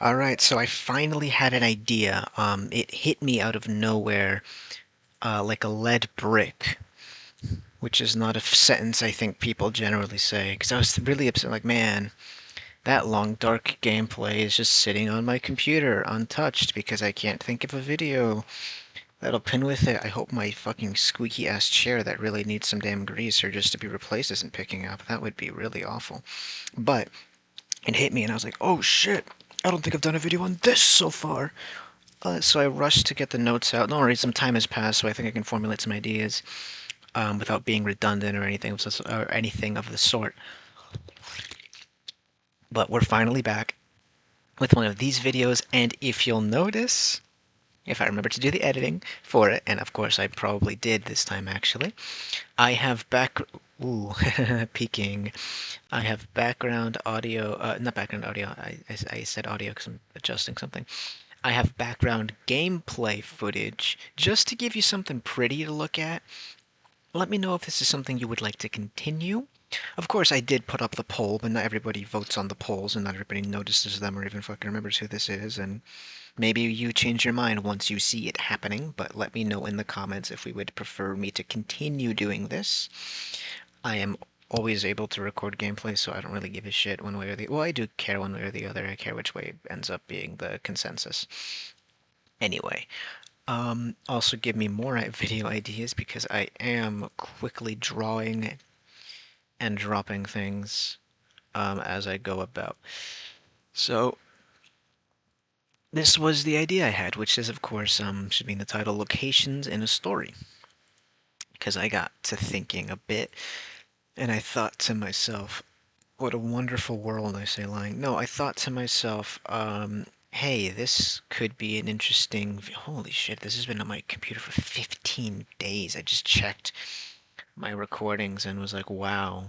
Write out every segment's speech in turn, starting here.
Alright, so I finally had an idea. It hit me out of nowhere, like a lead brick, which is not a sentence I think people generally say. Because I was really upset, like, man, that long, dark gameplay is just sitting on my computer, untouched, because I can't think of a video that'll pin with it. I hope my fucking squeaky-ass chair that really needs some damn grease or just to be replaced isn't picking up. That would be really awful. But it hit me, and I was like, oh shit, I don't think I've done a video on this so far. So I rushed to get the notes out. Don't worry, some time has passed, so I think I can formulate some ideas without being redundant or anything of the sort. But we're finally back with one of these videos, and if you'll notice, if I remember to do the editing for it, and of course I probably did this time actually, I have ooh, peeking. I have background audio, not background audio, I said audio because I'm adjusting something. I have background gameplay footage just to give you something pretty to look at. Let me know if this is something you would like to continue. Of course, I did put up the poll, but not everybody votes on the polls, and not everybody notices them or even fucking remembers who this is, and maybe you change your mind once you see it happening, but let me know in the comments if we would prefer me to continue doing this. I am always able to record gameplay, so I don't really give a shit one way or the... Well, I do care one way or the other. I care which way ends up being the consensus. Anyway, also give me more video ideas because I am quickly drawing and dropping things as I go about. So this was the idea I had, which is of course should be in the title, Locations in a Story. Because I got to thinking a bit, and I thought to myself, what a wonderful world, I say lying. No, I thought to myself, hey, this could be an interesting... Holy shit, this has been on my computer for 15 days. I just checked my recordings and was like, wow,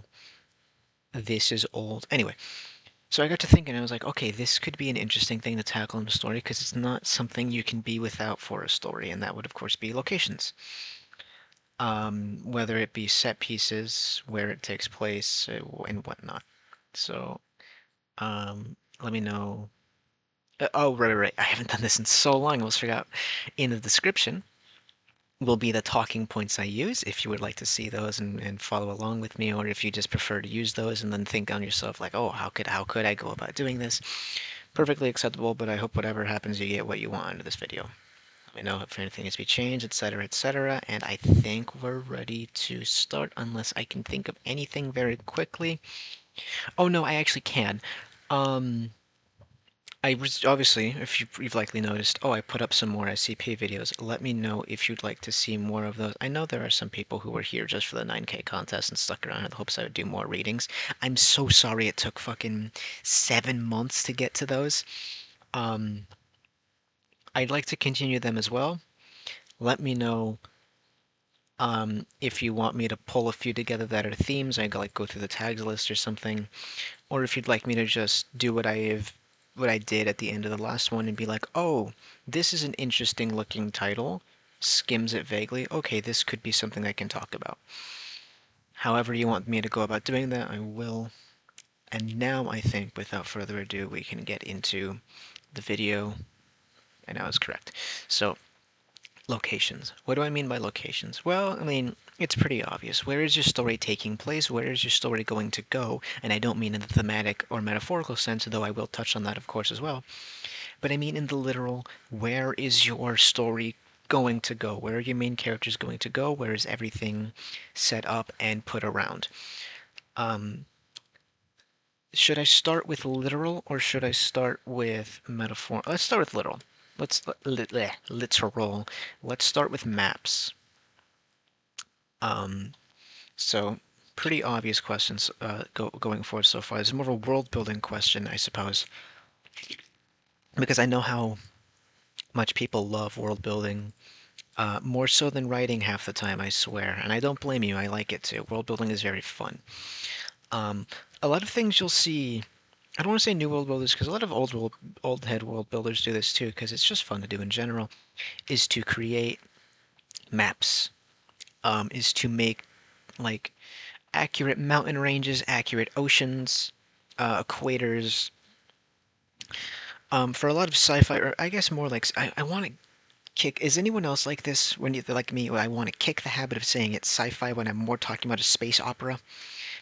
this is old. Anyway, so I got to thinking, I was like, okay, this could be an interesting thing to tackle in a story because it's not something you can be without for a story, and that would, of course, be locations. Whether it be set pieces, where it takes place, and whatnot. So, let me know. Oh, right. I haven't done this in so long, I almost forgot. In the description will be the talking points I use if you would like to see those and follow along with me, or if you just prefer to use those and then think on yourself like, oh, how could I go about doing this? Perfectly acceptable, but I hope whatever happens you get what you want out of this video. Let me know if anything needs to be changed, etc., etc., and I think we're ready to start unless I can think of anything very quickly. Oh no, I actually can. Um, I was obviously, if you've likely noticed, oh, I put up some more SCP videos. Let me know if you'd like to see more of those. I know there are some people who were here just for the 9K contest and stuck around in the hopes I would do more readings. I'm so sorry it took fucking 7 months to get to those. Um, I'd like to continue them as well. Let me know if you want me to pull a few together that are themes. I go through the tags list or something, or if you'd like me to just do what I did at the end of the last one and be like, oh, this is an interesting looking title, skims it vaguely. Okay, this could be something I can talk about. However you want me to go about doing that, I will. And now I think, without further ado, we can get into the video. And I was correct. So, locations. What do I mean by locations? Well, I mean, it's pretty obvious. Where is your story taking place? Where is your story going to go? And I don't mean in the thematic or metaphorical sense, though I will touch on that, of course, as well. But I mean in the literal, where is your story going to go? Where are your main characters going to go? Where is everything set up and put around? Um, should I start with literal or should I start with metaphor? Let's start with literal. Literal. Let's start with maps. Um, so pretty obvious questions going forward so far. It's more of a world building question, I suppose, because I know how much people love world building. More so than writing half the time, I swear. And I don't blame you, I like it too. World building is very fun. Um, a lot of things you'll see, I don't want to say new world builders, because a lot of old head world builders do this too, because it's just fun to do in general, is to create maps, is to make, like, accurate mountain ranges, accurate oceans, equators, For a lot of sci-fi, or I guess more like I want to kick. Is anyone else like this? When you like me, I want to kick the habit of saying it's sci-fi when I'm more talking about a space opera.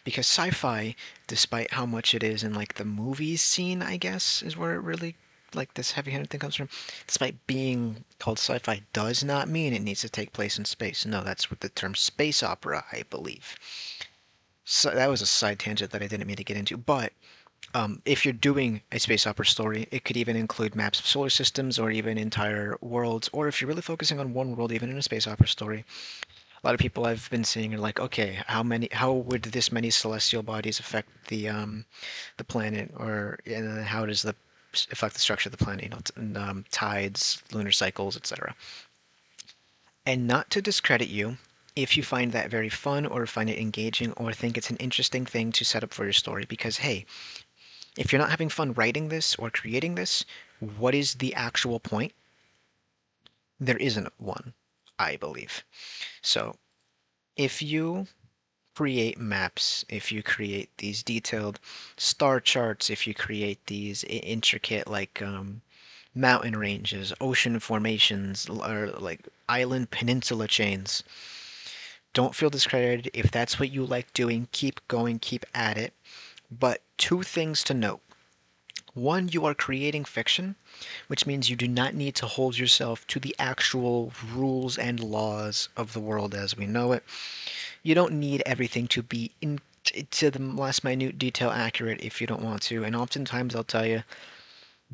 Because sci-fi, despite how much it is in like the movies scene, I guess, is where it really like this heavy-handed thing comes from. Despite being called sci-fi, does not mean it needs to take place in space. No, that's what the term space opera, I believe. So that was a side tangent that I didn't mean to get into. But if you're doing a space opera story, it could even include maps of solar systems or even entire worlds. Or if you're really focusing on one world, even in a space opera story, a lot of people I've been seeing are like, okay, how would this many celestial bodies affect the planet, or and then how does the affect the structure of the planet, tides, lunar cycles, etc. And not to discredit you, if you find that very fun or find it engaging or think it's an interesting thing to set up for your story, because hey, if you're not having fun writing this or creating this, what is the actual point? There isn't one, I believe. So if you create maps, if you create these detailed star charts, if you create these intricate like mountain ranges, ocean formations, or like island peninsula chains, don't feel discredited. If that's what you like doing, keep going, keep at it. But two things to note. One, you are creating fiction, which means you do not need to hold yourself to the actual rules and laws of the world as we know it. You don't need everything to be to the last minute detail accurate if you don't want to. And oftentimes, I'll tell you,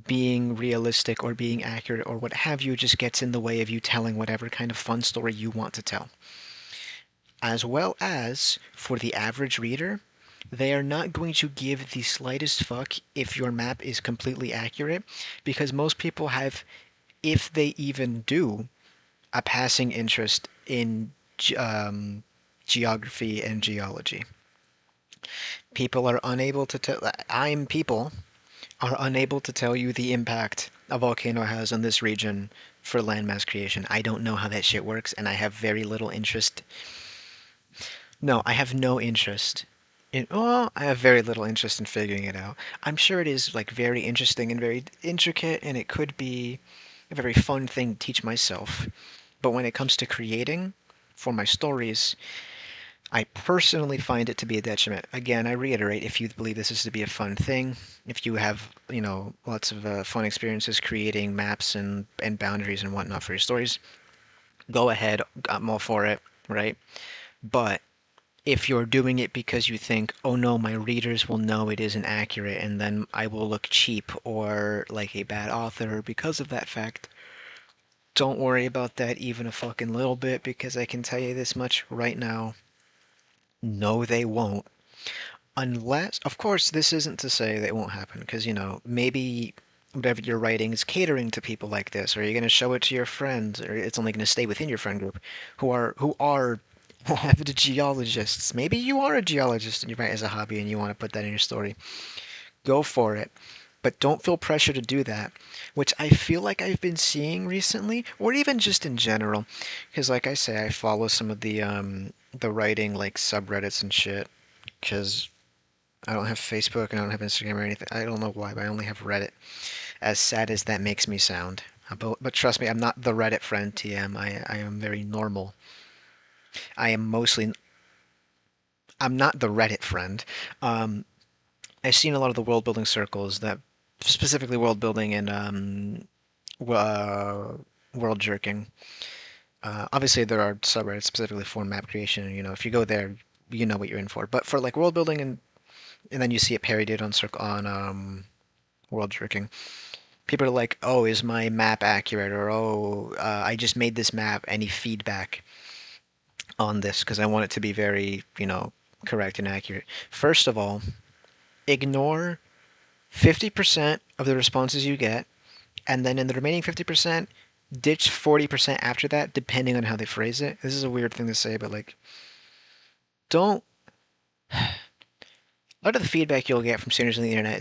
being realistic or being accurate or what have you just gets in the way of you telling whatever kind of fun story you want to tell. As well as, for the average reader, they are not going to give the slightest fuck if your map is completely accurate, because most people have, if they even do, a passing interest in geography and geology. People are unable to tell. People are unable to tell you the impact a volcano has on this region for landmass creation. I don't know how that shit works, and I have very little interest. No, I have no interest in. Oh, I have very little interest in figuring it out. I'm sure it is like very interesting and very intricate, and it could be a very fun thing to teach myself. But when it comes to creating for my stories, I personally find it to be a detriment. Again, I reiterate, if you believe this is to be a fun thing, if you have, lots of fun experiences creating maps and boundaries and whatnot for your stories, go ahead. I'm all for it, right? But if you're doing it because you think, oh no, my readers will know it isn't accurate and then I will look cheap or like a bad author because of that fact, don't worry about that even a fucking little bit, because I can tell you this much right now. No, they won't. Unless, of course, this isn't to say that it won't happen, because, maybe whatever you're writing is catering to people like this, or you're going to show it to your friends, or it's only going to stay within your friend group, who are avid geologists. Maybe you are a geologist and you write as a hobby and you want to put that in your story. Go for it. But don't feel pressure to do that, which I feel like I've been seeing recently, or even just in general. Because, like I say, I follow some of the writing like subreddits and shit. Because I don't have Facebook and I don't have Instagram or anything. I don't know why, but I only have Reddit. As sad as that makes me sound. But trust me, I'm not the Reddit friend, TM. I am very normal. I am mostly. I'm not the Reddit friend. Um, I've seen a lot of the world building circles that specifically world building and uh, world jerking. Obviously, there are subreddits specifically for map creation. And, if you go there, you know what you're in for. But for like world building and then you see it parodied on world jerking. People are like, "Oh, is my map accurate?" Or "Oh, I just made this map. Any feedback on this? Because I want it to be very, correct and accurate." First of all, ignore 50% of the responses you get, and then in the remaining 50%, ditch 40% after that, depending on how they phrase it. This is a weird thing to say, but like, don't. A lot of the feedback you'll get from strangers on the internet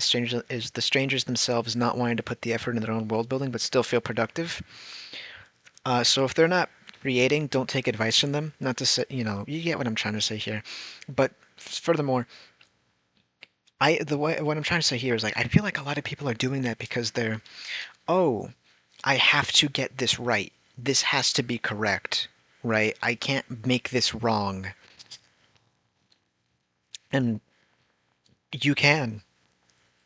is the strangers themselves not wanting to put the effort in their own world building, but still feel productive. So if they're not creating, don't take advice from them. Not to say, you get what I'm trying to say here. But furthermore, The way what I'm trying to say here is like I feel like a lot of people are doing that because they're, oh, I have to get this right. This has to be correct, right? I can't make this wrong. And you can.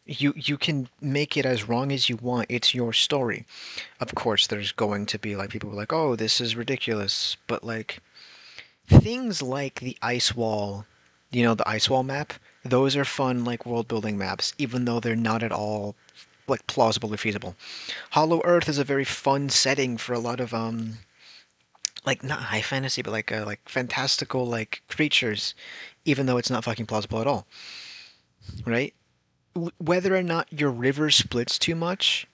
You can make it as wrong as you want. It's your story. Of course, there's going to be like people who are like, "Oh, this is ridiculous." But like things like the ice wall, the ice wall map, those are fun like world building maps, even though they're not at all like plausible or feasible. Hollow Earth is a very fun setting for a lot of like not high fantasy, but like fantastical like creatures, even though it's not fucking plausible at all, right? Whether or not your river splits too much,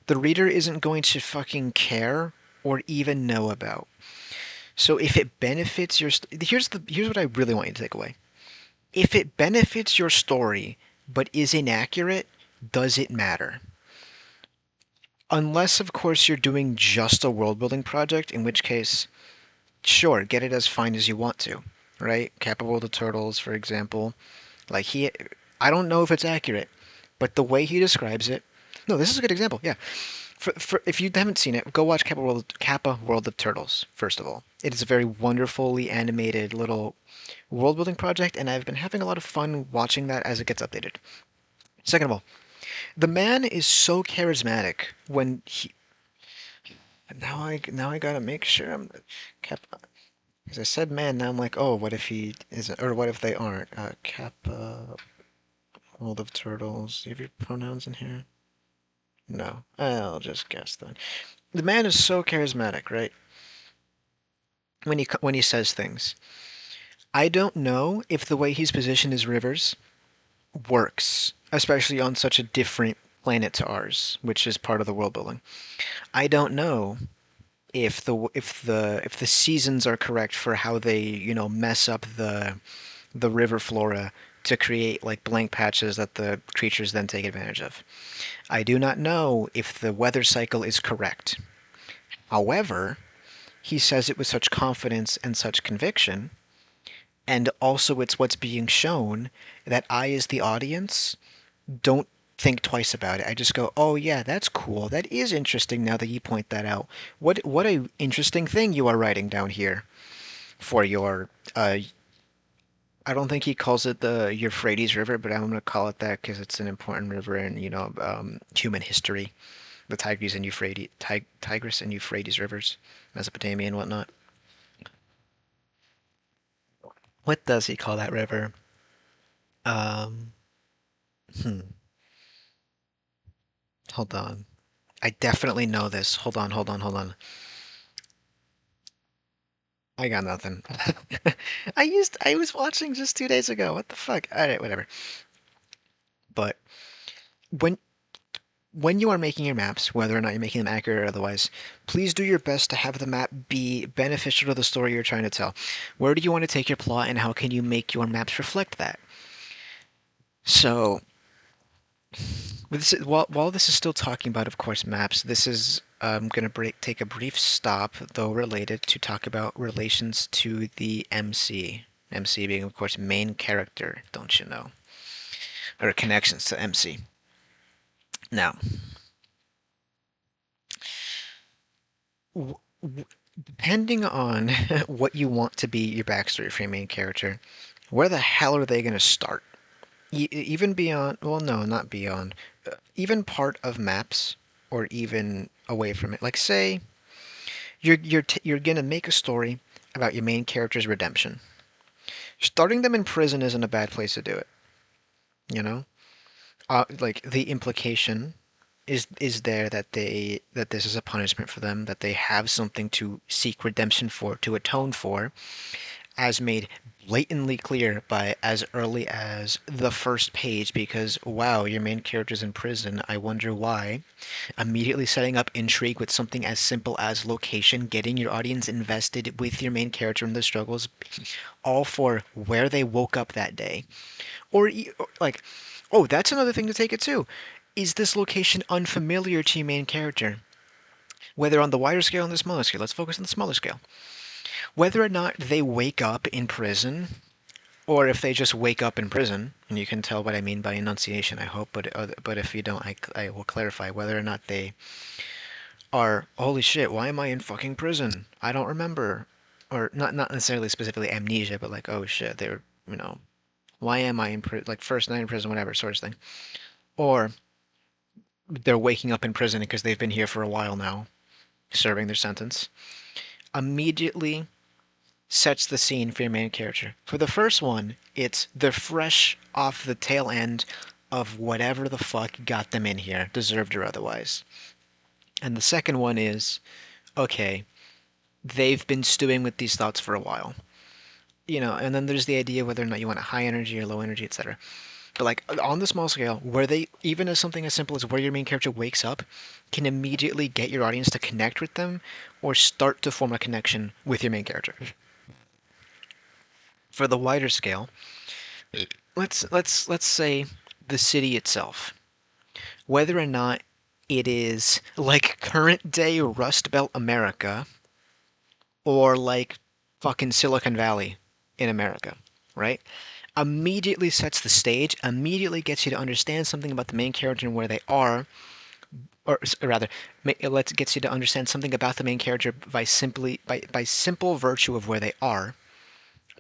the reader isn't going to fucking care or even know about. So if it benefits here's what I really want you to take away. If it benefits your story but is inaccurate, does it matter? Unless of course you're doing just a world building project, in which case sure, get it as fine as you want to, right? Kappa World of Turtles, for example. Like I don't know if it's accurate, but the way he describes it, no, this is a good example. Yeah, if you haven't seen it, go watch Kappa World of Turtles. First of all, it is a very wonderfully animated little world building project, and I've been having a lot of fun watching that as it gets updated. Second of all, the man is so charismatic when he. Now I gotta make sure I'm Kappa. Because I said man, now I'm like, oh, what if he isn't, or what if they aren't? Kappa, World of Turtles. Do you have your pronouns in here? No. I'll just guess then. The man is so charismatic, right? When he says things. I don't know if the way he's positioned his rivers works, especially on such a different planet to ours, which is part of the world building. I don't know if the seasons are correct for how they mess up the river flora to create like blank patches that the creatures then take advantage of. I do not know if the weather cycle is correct. However, he says it with such confidence and such conviction, and also it's what's being shown, that I, as the audience, don't think twice about it. I just go, "Oh yeah, that's cool. That is interesting now that you point that out. What a interesting thing you are writing down here for your I don't think he calls it the Euphrates River, but I'm going to call it that because it's an important river in, human history. The Tigris and Euphrates rivers, Mesopotamia and whatnot. What does he call that river? Um, hmm, hold on. I definitely know this. Hold on. I got nothing. I was watching just 2 days ago. What the fuck? All right, whatever. But when when you are making your maps, whether or not you're making them accurate or otherwise, please do your best to have the map be beneficial to the story you're trying to tell. Where do you want to take your plot, and how can you make your maps reflect that? So, while this is still talking about, of course, maps, this is going to take a brief stop, though related, to talk about relations to the MC. MC being, of course, main character, don't you know? Or connections to MC. Now, depending on what you want to be your backstory for your main character, where the hell are they going to start? Even beyond, well, no, not beyond, even part of maps, or even away from it. Like, say you're going to make a story about your main character's redemption. Starting them in prison isn't a bad place to do it. You know, like the implication is there that this is a punishment for them, that they have something to seek redemption for, to atone for, as made blatantly clear by as early as the first page, because wow, your main character's in prison, I wonder why. Immediately setting up intrigue with something as simple as location, getting your audience invested with your main character and the struggles, all for where they woke up that day. Or like, oh, that's another thing to take it too. Is this location unfamiliar to your main character? Whether on the wider scale and the smaller scale, let's focus on the smaller scale. Whether or not they wake up in prison Or if they just wake up in prison, and you can tell what I mean by enunciation, I hope, but if you don't, I will clarify whether or not they are, holy shit, why am I in fucking prison? I don't remember. Or not necessarily specifically amnesia, but like, oh shit, they're, why am I in prison? Like, first night in prison, whatever, sort of thing. Or they're waking up in prison because they've been here for a while now, serving their sentence. Immediately sets the scene for your main character. For the first one, it's they're fresh off the tail end of whatever the fuck got them in here, deserved or otherwise. And the second one is, okay, they've been stewing with these thoughts for a while. And then there's the idea whether or not you want a high energy or low energy, etc. But like on the small scale, where they even as something as simple as where your main character wakes up can immediately get your audience to connect with them or start to form a connection with your main character. For the wider scale, let's say the city itself, whether or not it is like current day Rust Belt America or like fucking Silicon Valley in America, right? Immediately sets the stage, immediately gets you to understand something about the main character and where they are, or rather, let's gets you to understand something about the main character by simple virtue of where they are,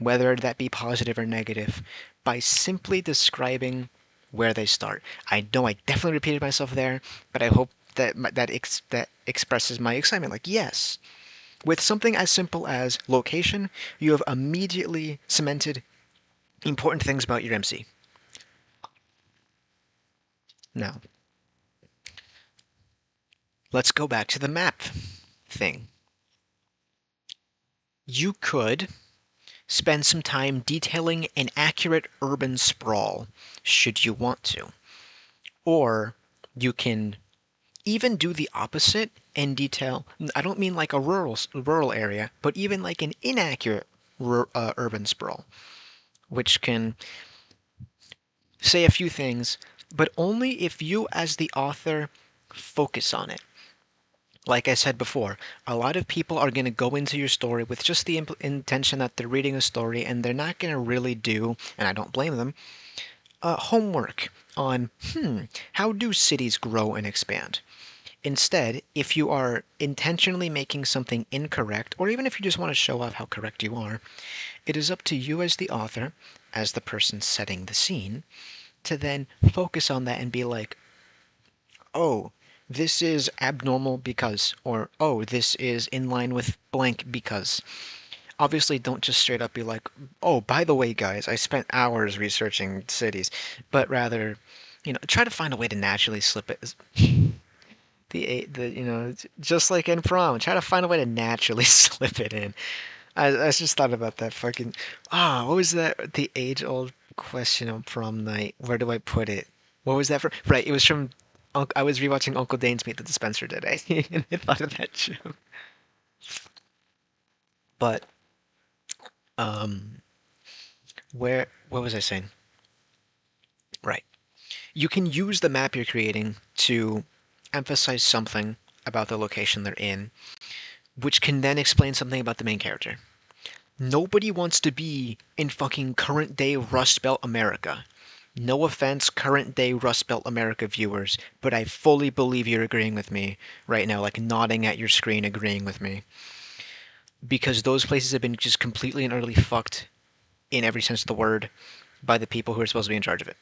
whether that be positive or negative, by simply describing where they start. I know I definitely repeated myself there, but I hope that expresses my excitement. Like, yes, with something as simple as location, you have immediately cemented important things about your MC. Now, let's go back to the map thing. You could spend some time detailing an accurate urban sprawl, should you want to. Or you can even do the opposite and detail. I don't mean like a rural area, but even like an inaccurate urban sprawl, which can say a few things, but only if you as the author focus on it. Like I said before, a lot of people are going to go into your story with just the intention that they're reading a story, and they're not going to really do, and I don't blame them, homework on, how do cities grow and expand? Instead, if you are intentionally making something incorrect, or even if you just want to show off how correct you are, it is up to you as the author, as the person setting the scene, to then focus on that and be like, oh, this is abnormal because, or oh, this is in line with blank because. Obviously, don't just straight up be like, oh, by the way, guys, I spent hours researching cities, but rather, try to find a way to naturally slip it. Just like in prom, try to find a way to naturally slip it in. I just thought about that fucking. What was that? The age-old question on prom night. Where do I put it? What was that from? Right, it was from. I was rewatching Uncle Dane's Meet the Dispenser today, and I thought of that joke. But um, what was I saying? Right, you can use the map you're creating to emphasize something about the location they're in, which can then explain something about the main character. Nobody wants to be in fucking current day Rust Belt America. No offense, current day Rust Belt America viewers, but I fully believe you're agreeing with me right now, like nodding at your screen, agreeing with me. Because those places have been just completely and utterly fucked in every sense of the word by the people who are supposed to be in charge of it.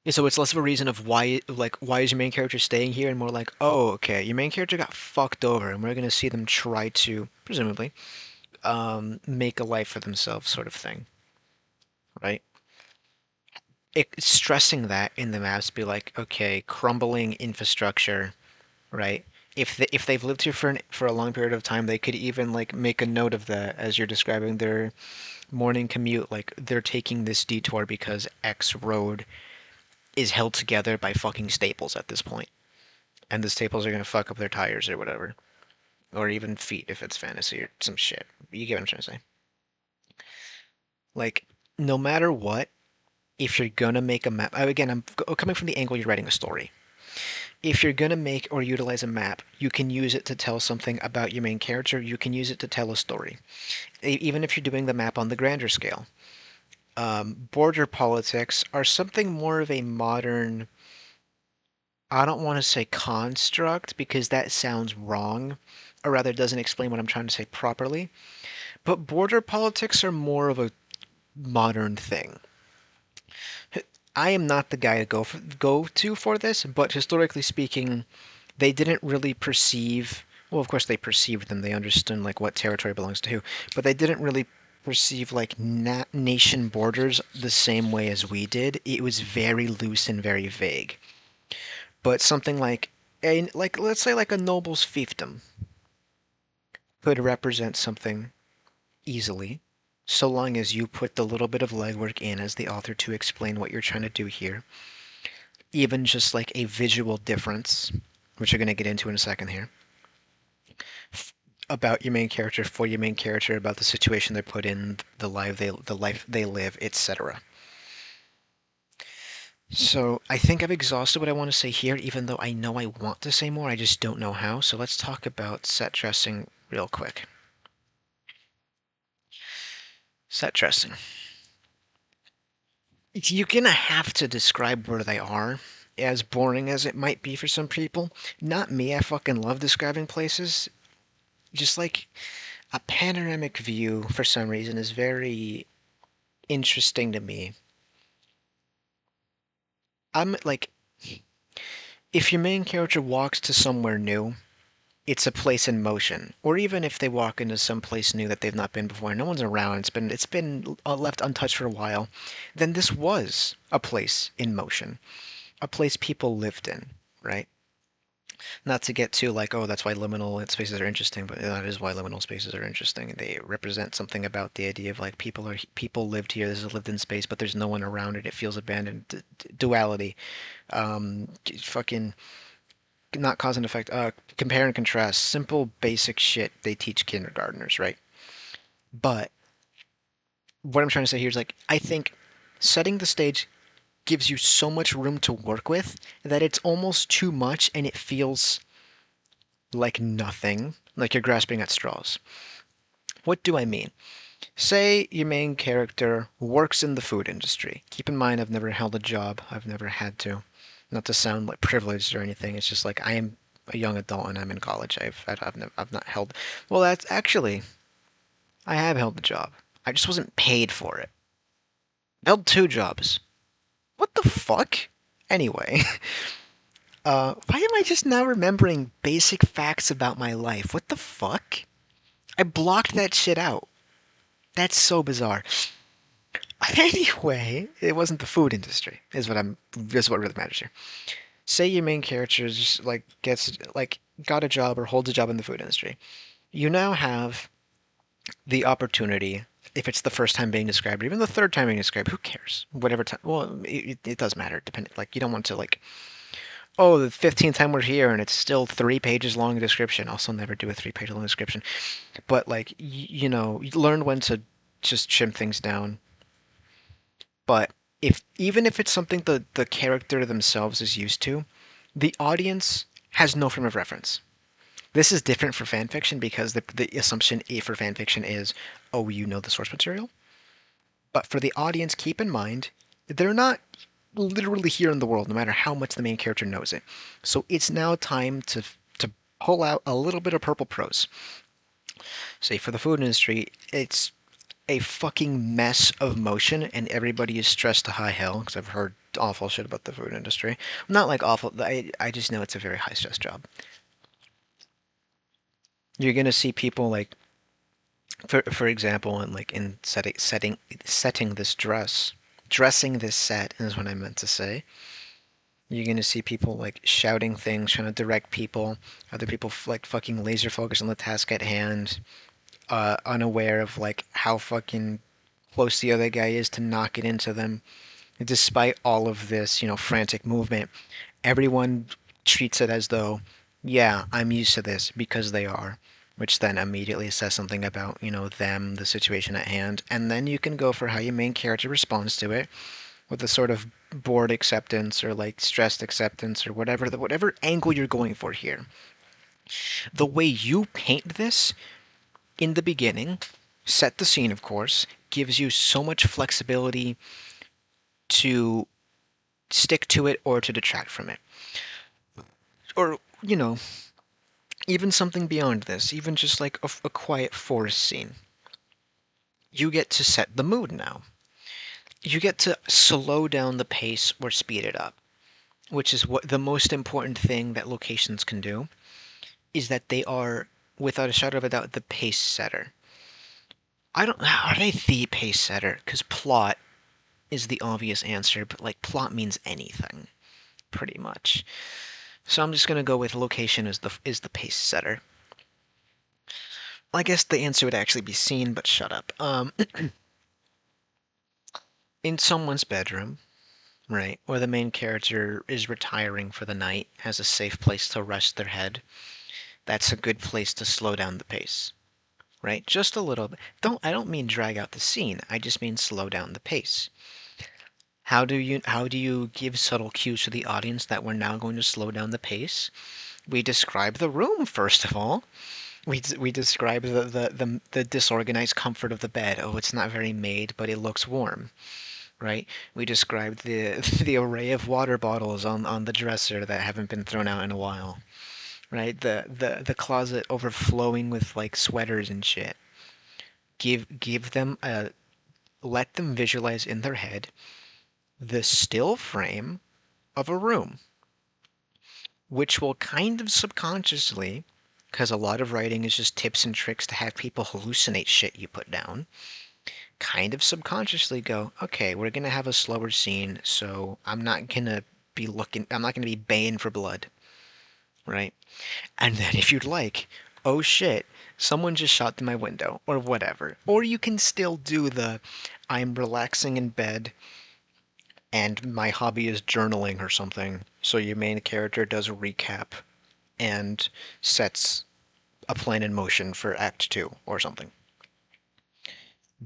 And so it's less of a reason of why is your main character staying here, and more like, oh, okay, your main character got fucked over, and we're gonna see them try to, presumably, make a life for themselves, sort of thing, right? Stressing that in the maps, be like, okay, crumbling infrastructure, right? If they've lived here for a long period of time, they could even like make a note of that as you're describing their morning commute. Like they're taking this detour because X road is held together by fucking staples at this point, and the staples are gonna fuck up their tires or whatever, or even feet if it's fantasy or some shit. You get what I'm trying to say? Like, no matter what, if you're gonna make a map, again, I'm coming from the angle you're writing a story. If you're going to make or utilize a map, you can use it to tell something about your main character. You can use it to tell a story, even if you're doing the map on the grander scale. Border politics are something more of a modern, I don't want to say construct because that sounds wrong, or rather doesn't explain what I'm trying to say properly. But border politics are more of a modern thing. I am not the guy to go to for this, but historically speaking, they didn't really perceive. Well, of course they perceived them. They understood like what territory belongs to who, but they didn't really perceive like nation borders the same way as we did. It was very loose and very vague. But something like let's say like a noble's fiefdom could represent something easily, so long as you put the little bit of legwork in as the author to explain what you're trying to do here. Even just like a visual difference, which we're going to get into in a second here, about your main character, for your main character, about the situation they're put in, the life they live, etc. So I think I've exhausted what I want to say here, even though I know I want to say more, I just don't know how. So let's talk about set dressing real quick. Set dressing. You're gonna have to describe where they are, as boring as it might be for some people. Not me, I fucking love describing places. Just like a panoramic view, for some reason, is very interesting to me. I'm like, if your main character walks to somewhere new, it's a place in motion. Or even if they walk into some place new that they've not been before, no one's around, it's been left untouched for a while, then this was a place in motion, a place people lived in, right? Not to get too like, oh, that's why liminal spaces are interesting, but that is why liminal spaces are interesting. They represent something about the idea of like people lived here. This is a lived in space, but there's no one around it. It feels abandoned. Duality, fucking not cause and effect. Compare and contrast. Simple, basic shit they teach kindergartners, right? But what I'm trying to say here is like, I think setting the stage gives you so much room to work with that it's almost too much and it feels like nothing, like you're grasping at straws. What do I mean? Say your main character works in the food industry. Keep in mind, I've never held a job. I've never had to. Not to sound like privileged or anything. It's just like I am a young adult and I'm in college. I've not held. Well, that's actually I have held a job. I just wasn't paid for it. I held two jobs. What the fuck? Anyway, why am I just now remembering basic facts about my life? What the fuck? I blocked that shit out. That's so bizarre. Anyway, it wasn't the food industry, is what really matters here. Say your main character just like got a job or holds a job in the food industry. You now have the opportunity, if it's the first time being described, or even the third time being described, who cares? Whatever time. Well, it does matter. Depending, like you don't want to like, oh, the 15th time we're here and it's still 3 pages long description. Also, never do a 3 page long description. But like, you learn when to just trim things down. But if even if it's something the character themselves is used to, the audience has no frame of reference. This is different for fan fiction because the assumption for fan fiction is, oh, you know the source material. But for the audience, keep in mind, they're not literally here in the world, no matter how much the main character knows it. So it's now time to pull out a little bit of purple prose. Say for the food industry, it's a fucking mess of motion, and everybody is stressed to high hell because I've heard awful shit about the food industry. Not like awful. I just know it's a very high stress job. You're gonna see people like, for example, in like in setting this dressing this set is what I meant to say. You're gonna see people like shouting things, trying to direct people. Other people like fucking laser focus on the task at hand, unaware of like how fucking close the other guy is to knock it into them. Despite all of this, frantic movement, everyone treats it as though, yeah, I'm used to this because they are, which then immediately says something about, them, the situation at hand, and then you can go for how your main character responds to it, with a sort of bored acceptance or like stressed acceptance or whatever angle you're going for here. The way you paint this in the beginning, set the scene, of course, gives you so much flexibility to stick to it or to detract from it. Or, even something beyond this, even just like a quiet forest scene. You get to set the mood now. You get to slow down the pace or speed it up, which is what the most important thing that locations can do, is that they are, without a shadow of a doubt, the pace setter. I don't, are they the pace setter? Because plot is the obvious answer, but like plot means anything, pretty much. So I'm just gonna go with location is the pace setter. I guess the answer would actually be scene, but shut up. In someone's bedroom, right, where the main character is retiring for the night, has a safe place to rest their head, that's a good place to slow down the pace, right? Just a little bit. I don't mean drag out the scene. I just mean slow down the pace. How do you give subtle cues to the audience that we're now going to slow down the pace? We describe the room first of all. We describe the disorganized comfort of the bed. Oh, it's not very made, but it looks warm, right? We describe the the array of water bottles on the dresser that haven't been thrown out in a while, right? The closet overflowing with like sweaters and shit. Give them a Let them visualize in their head the still frame of a room, which will kind of subconsciously, because a lot of writing is just tips and tricks to have people hallucinate shit you put down, kind of subconsciously go, okay, we're gonna have a slower scene, so I'm not gonna be baying for blood, right? And then if you'd like, oh shit, someone just shot through my window, or whatever. Or you can still do I'm relaxing in bed and my hobby is journaling or something. So your main character does a recap and sets a plan in motion for Act 2 or something.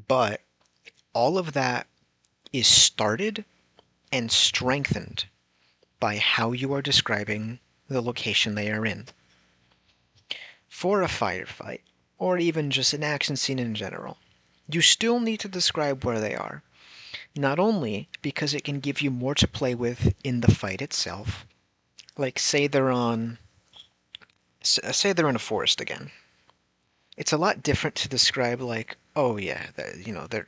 But all of that is started and strengthened by how you are describing the location they are in. For a firefight, or even just an action scene in general, you still need to describe where they are. Not only because it can give you more to play with in the fight itself, like say they're in a forest again. It's a lot different to describe like, oh yeah, the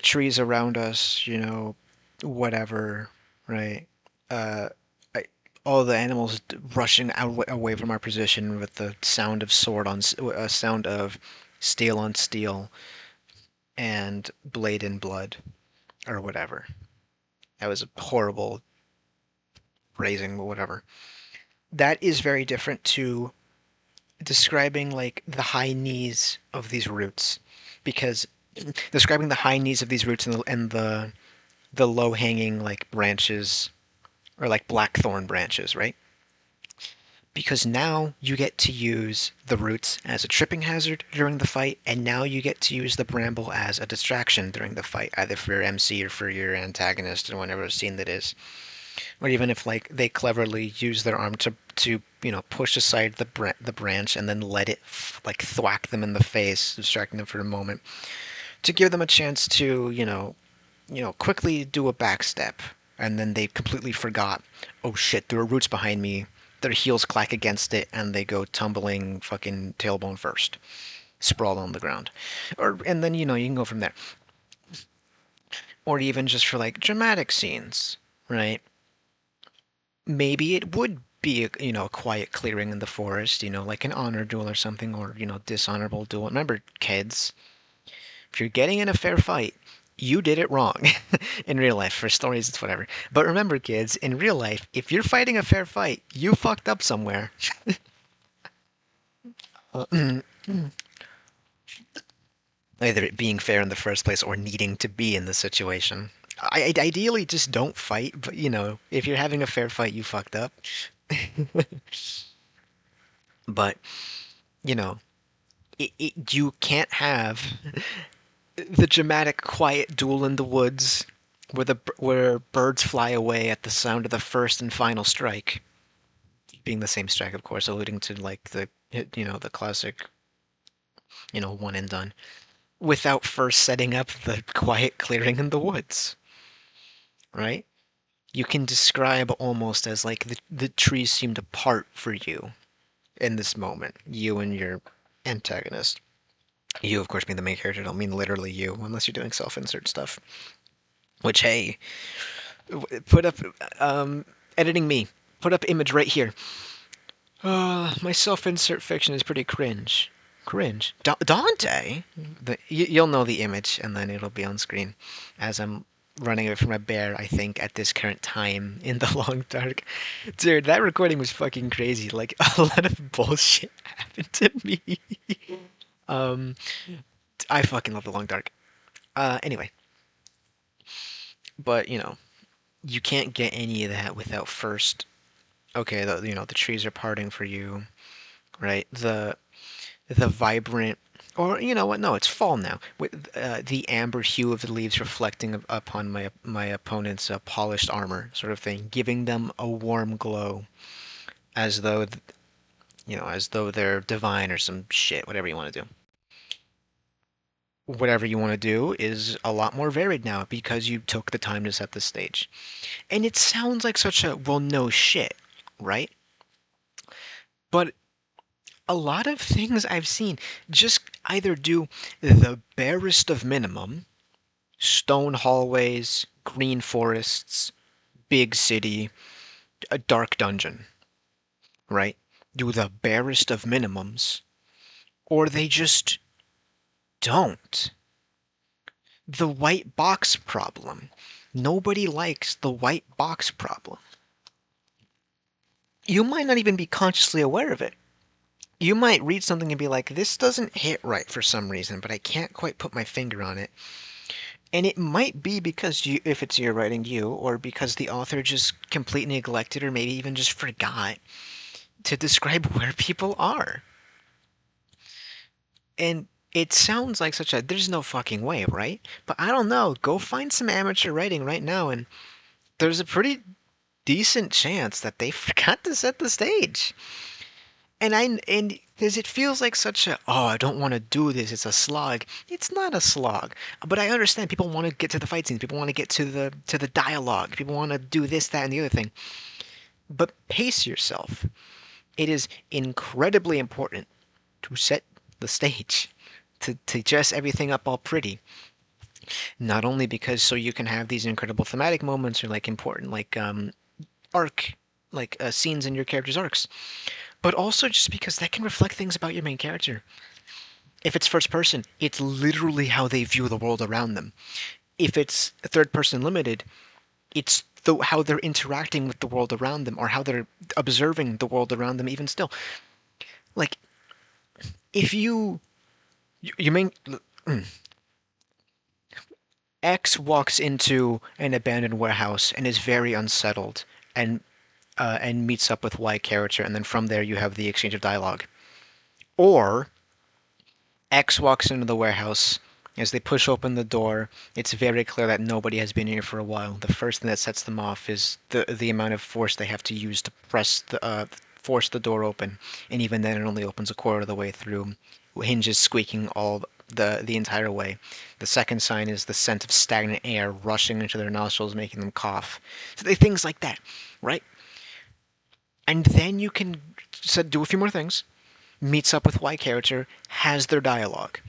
trees around us, whatever, right? Uh, I, all the animals rushing out away from our position with the sound of sound of steel on steel and blade in blood or whatever. That was a horrible phrasing, but whatever. That is very different to describing like the high knees of these roots, because describing the high knees of these roots and the low hanging like branches or like blackthorn branches, right? Because now you get to use the roots as a tripping hazard during the fight, and now you get to use the bramble as a distraction during the fight, either for your MC or for your antagonist in whatever scene that is. Or even if like they cleverly use their arm to push aside the branch and then let it like thwack them in the face, distracting them for a moment, to give them a chance to quickly do a back step, and then they completely forgot. Oh shit, there are roots behind me. Their heels clack against it, and they go tumbling, fucking tailbone first, sprawl on the ground, and then you can go from there. Or even just for like dramatic scenes, right? Maybe it would be a quiet clearing in the forest, like an honor duel or something, or dishonorable duel. Remember, kids, if you're getting in a fair fight, you did it wrong. In real life. For stories, it's whatever. But remember, kids, in real life, if you're fighting a fair fight, you fucked up somewhere. Either it being fair in the first place or needing to be in the situation. Ideally, just don't fight, but if you're having a fair fight, you fucked up. But, you know, you can't have the dramatic, quiet duel in the woods where birds fly away at the sound of the first and final strike, being the same strike, of course, alluding to like the classic, one and done, without first setting up the quiet clearing in the woods, right? You can describe almost as like the trees seem to part for you in this moment, you and your antagonist. You, of course, being the main character. I don't mean literally you, unless you're doing self-insert stuff. Which, hey, put up, um, editing me. Put up image right here. My self-insert fiction is pretty cringe. Cringe. Dante? You'll know the image, and then it'll be on screen as I'm running away from a bear, I think, at this current time in the long dark. Dude, that recording was fucking crazy. Like, a lot of bullshit happened to me. um, I fucking love the long dark. Anyway, but, you can't get any of that without first, okay, the trees are parting for you, right? The vibrant, or you know what? No, it's fall now. With the amber hue of the leaves reflecting upon my opponent's polished armor, sort of thing, giving them a warm glow, as though as though they're divine or some shit. Whatever you want to do. Whatever you want to do is a lot more varied now because you took the time to set the stage. And it sounds like such a well, no shit, right? But a lot of things I've seen just either do the barest of minimum, stone hallways, green forests, big city, a dark dungeon, right? Do the barest of minimums, or they just don't. The white box problem. Nobody likes the white box problem. You might not even be consciously aware of it. You might read something and be like, this doesn't hit right for some reason, but I can't quite put my finger on it. And it might be because if it's your writing you, or because the author just completely neglected or maybe even just forgot to describe where people are. And it sounds like such a there's no fucking way, right? But I don't know. Go find some amateur writing right now, and there's a pretty decent chance that they forgot to set the stage. And because it feels like such a I don't want to do this, it's a slog. It's not a slog, but I understand people want to get to the fight scenes, people want to get to the dialogue, people want to do this, that, and the other thing. But pace yourself. It is incredibly important to set the stage, to dress everything up all pretty. Not only because so you can have these incredible thematic moments or like important like arc like scenes in your character's arcs, but also just because that can reflect things about your main character. If it's first person, it's literally how they view the world around them. If it's third person limited, it's how they're interacting with the world around them or how they're observing the world around them even still. Like, if you mean X walks into an abandoned warehouse and is very unsettled and meets up with Y character, and then from there you have the exchange of dialogue. Or X walks into the warehouse. As they push open the door, it's very clear that nobody has been here for a while. The first thing that sets them off is the amount of force they have to use to force the door open, and even then it only opens a quarter of the way through, hinges squeaking all the entire way. The second sign is the scent of stagnant air rushing into their nostrils, making them cough. So things like that, right? And then you can do a few more things. Meets up with Y character, has their dialogue.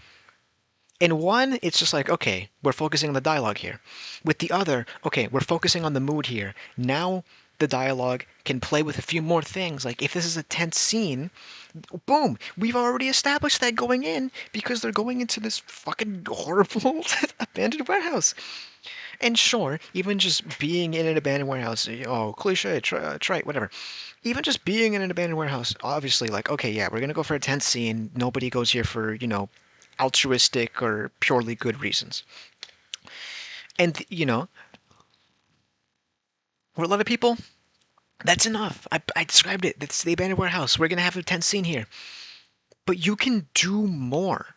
In one, it's just like, okay, we're focusing on the dialogue here. With the other, okay, we're focusing on the mood here. Now the dialogue can play with a few more things. Like if this is a tense scene, boom, we've already established that going in because they're going into this fucking horrible abandoned warehouse. And sure, even just being in an abandoned warehouse, cliche, trite, whatever. Even just being in an abandoned warehouse, obviously, like, okay, yeah, we're gonna go for a tense scene. Nobody goes here for, altruistic or purely good reasons. And, for a lot of people, that's enough. I described it. That's the abandoned warehouse. We're gonna have a tense scene here. But you can do more.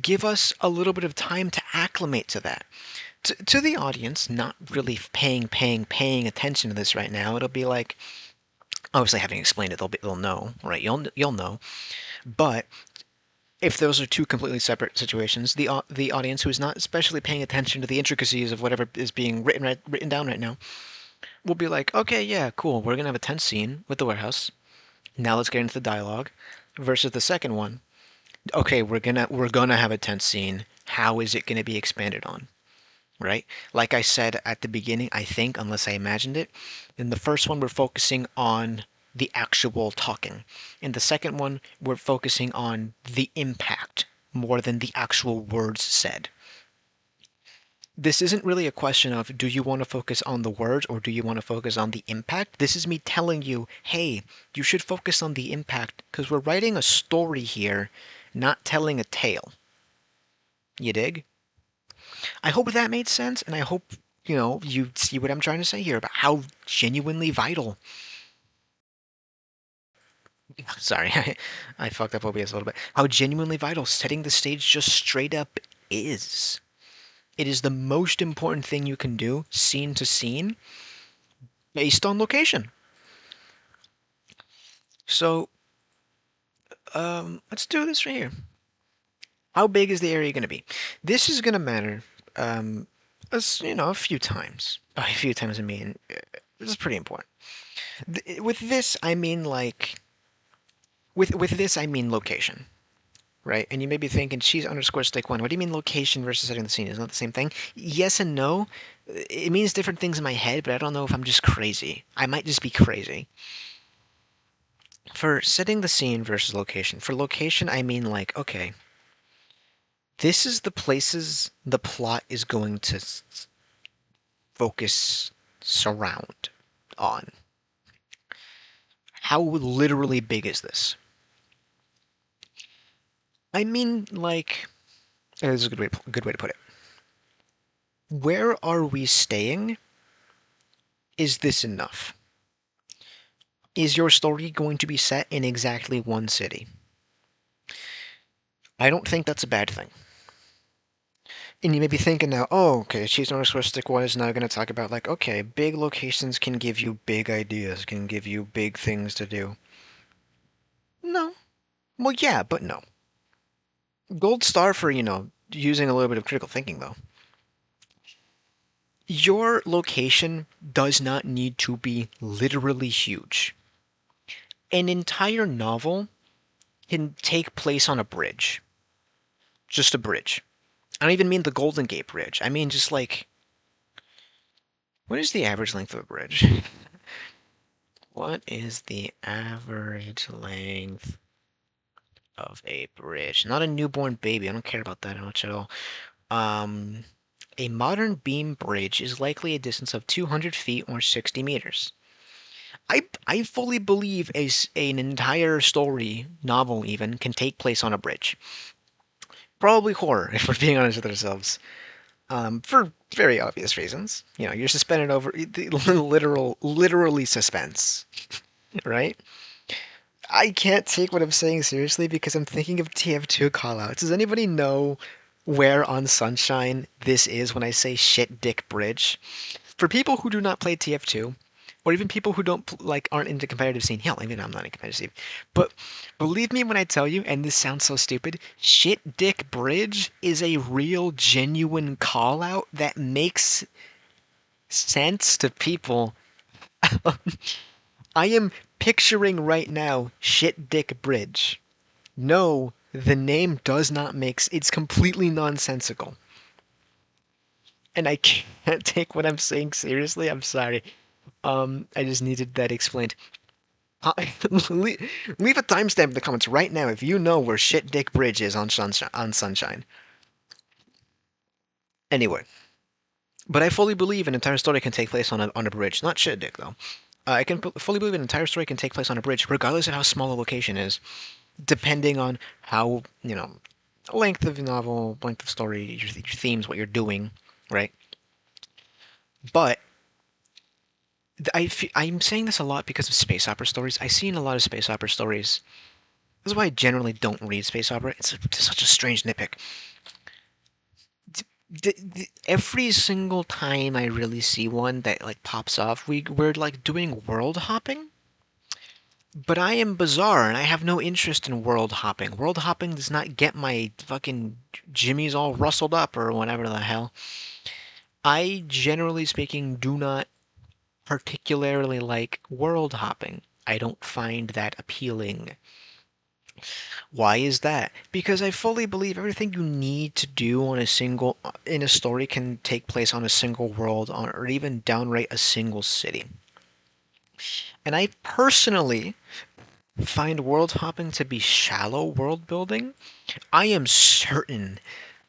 Give us a little bit of time to acclimate to that. to the audience, not really paying attention to this right now, it'll be like, obviously having explained it, they'll know, right? You'll know. But if those are two completely separate situations, the audience who is not especially paying attention to the intricacies of whatever is being written down right now will be like, okay, yeah, cool. We're gonna have a tense scene with the warehouse. Now let's get into the dialogue. Versus the second one, okay, we're gonna have a tense scene. How is it gonna be expanded on? Right? Like I said at the beginning, I think, unless I imagined it, in the first one, we're focusing on the actual talking. In the second one, we're focusing on the impact more than the actual words said. This isn't really a question of do you want to focus on the words or do you want to focus on the impact? This is me telling you, hey, you should focus on the impact because we're writing a story here, not telling a tale. You dig? I hope that made sense, and I hope, you see what I'm trying to say here about how genuinely vital. Sorry, I fucked up OBS a little bit. How genuinely vital setting the stage just straight up is. It is the most important thing you can do, scene to scene, based on location. So, let's do this right here. How big is the area going to be? This is going to matter, a few times. A few times, I mean, this is pretty important. With this, I mean like with this, I mean location, right? And you may be thinking, cheese underscore stick one. What do you mean location versus setting the scene? Isn't that the same thing? Yes and no. It means different things in my head, but I don't know if I'm just crazy. I might just be crazy. For setting the scene versus location, for location, I mean like, okay, this is the places the plot is going to focus, surround on. How literally big is this? I mean, like, this is a good way to put it. Where are we staying? Is this enough? Is your story going to be set in exactly one city? I don't think that's a bad thing. And you may be thinking now, oh, okay, Cheese underscore stick one is now going to talk about, like, okay, big locations can give you big ideas, can give you big things to do. No. Well, yeah, but no. Gold star for, using a little bit of critical thinking, though. Your location does not need to be literally huge. An entire novel can take place on a bridge. Just a bridge. I don't even mean the Golden Gate Bridge. I mean just like, what is the average length of a bridge? What is the average length of a bridge? Not a newborn baby. I don't care about that much at all. A modern beam bridge is likely a distance of 200 feet or 60 meters. I fully believe an entire story, novel even, can take place on a bridge. Probably horror, if we're being honest with ourselves. For very obvious reasons. You're suspended over the literally suspense, right? I can't take what I'm saying seriously because I'm thinking of TF2 callouts. Does anybody know where on Sunshine this is when I say shit dick bridge? For people who do not play TF2, or even people who don't aren't into competitive scene. Hell, even I'm not in competitive scene. But believe me when I tell you, and this sounds so stupid, shit dick bridge is a real genuine call out that makes sense to people. I am picturing right now shit dick bridge. No, the name does not it's completely nonsensical. And I can't take what I'm saying seriously. I'm sorry. I just needed that explained. Leave a timestamp in the comments right now if you know where Shit Dick Bridge is on Sunshine. Anyway, but I fully believe an entire story can take place on a bridge. Not Shit Dick though. I can fully believe an entire story can take place on a bridge, regardless of how small a location is, depending on how length of the novel, length of story, your themes, what you're doing, right? But I'm saying this a lot because of space opera stories. I see in a lot of space opera stories. This is why I generally don't read space opera. It's such a strange nitpick. Every single time I really see one that like pops off, we're like doing world hopping. But I am bizarre and I have no interest in world hopping. World hopping does not get my fucking jimmies all rustled up or whatever the hell. I, generally speaking, do not particularly like world hopping. I don't find that appealing. Why is that? Because I fully believe everything you need to do on a single in a story can take place on a single world or even downright a single city. And I personally find world hopping to be shallow world building. I am certain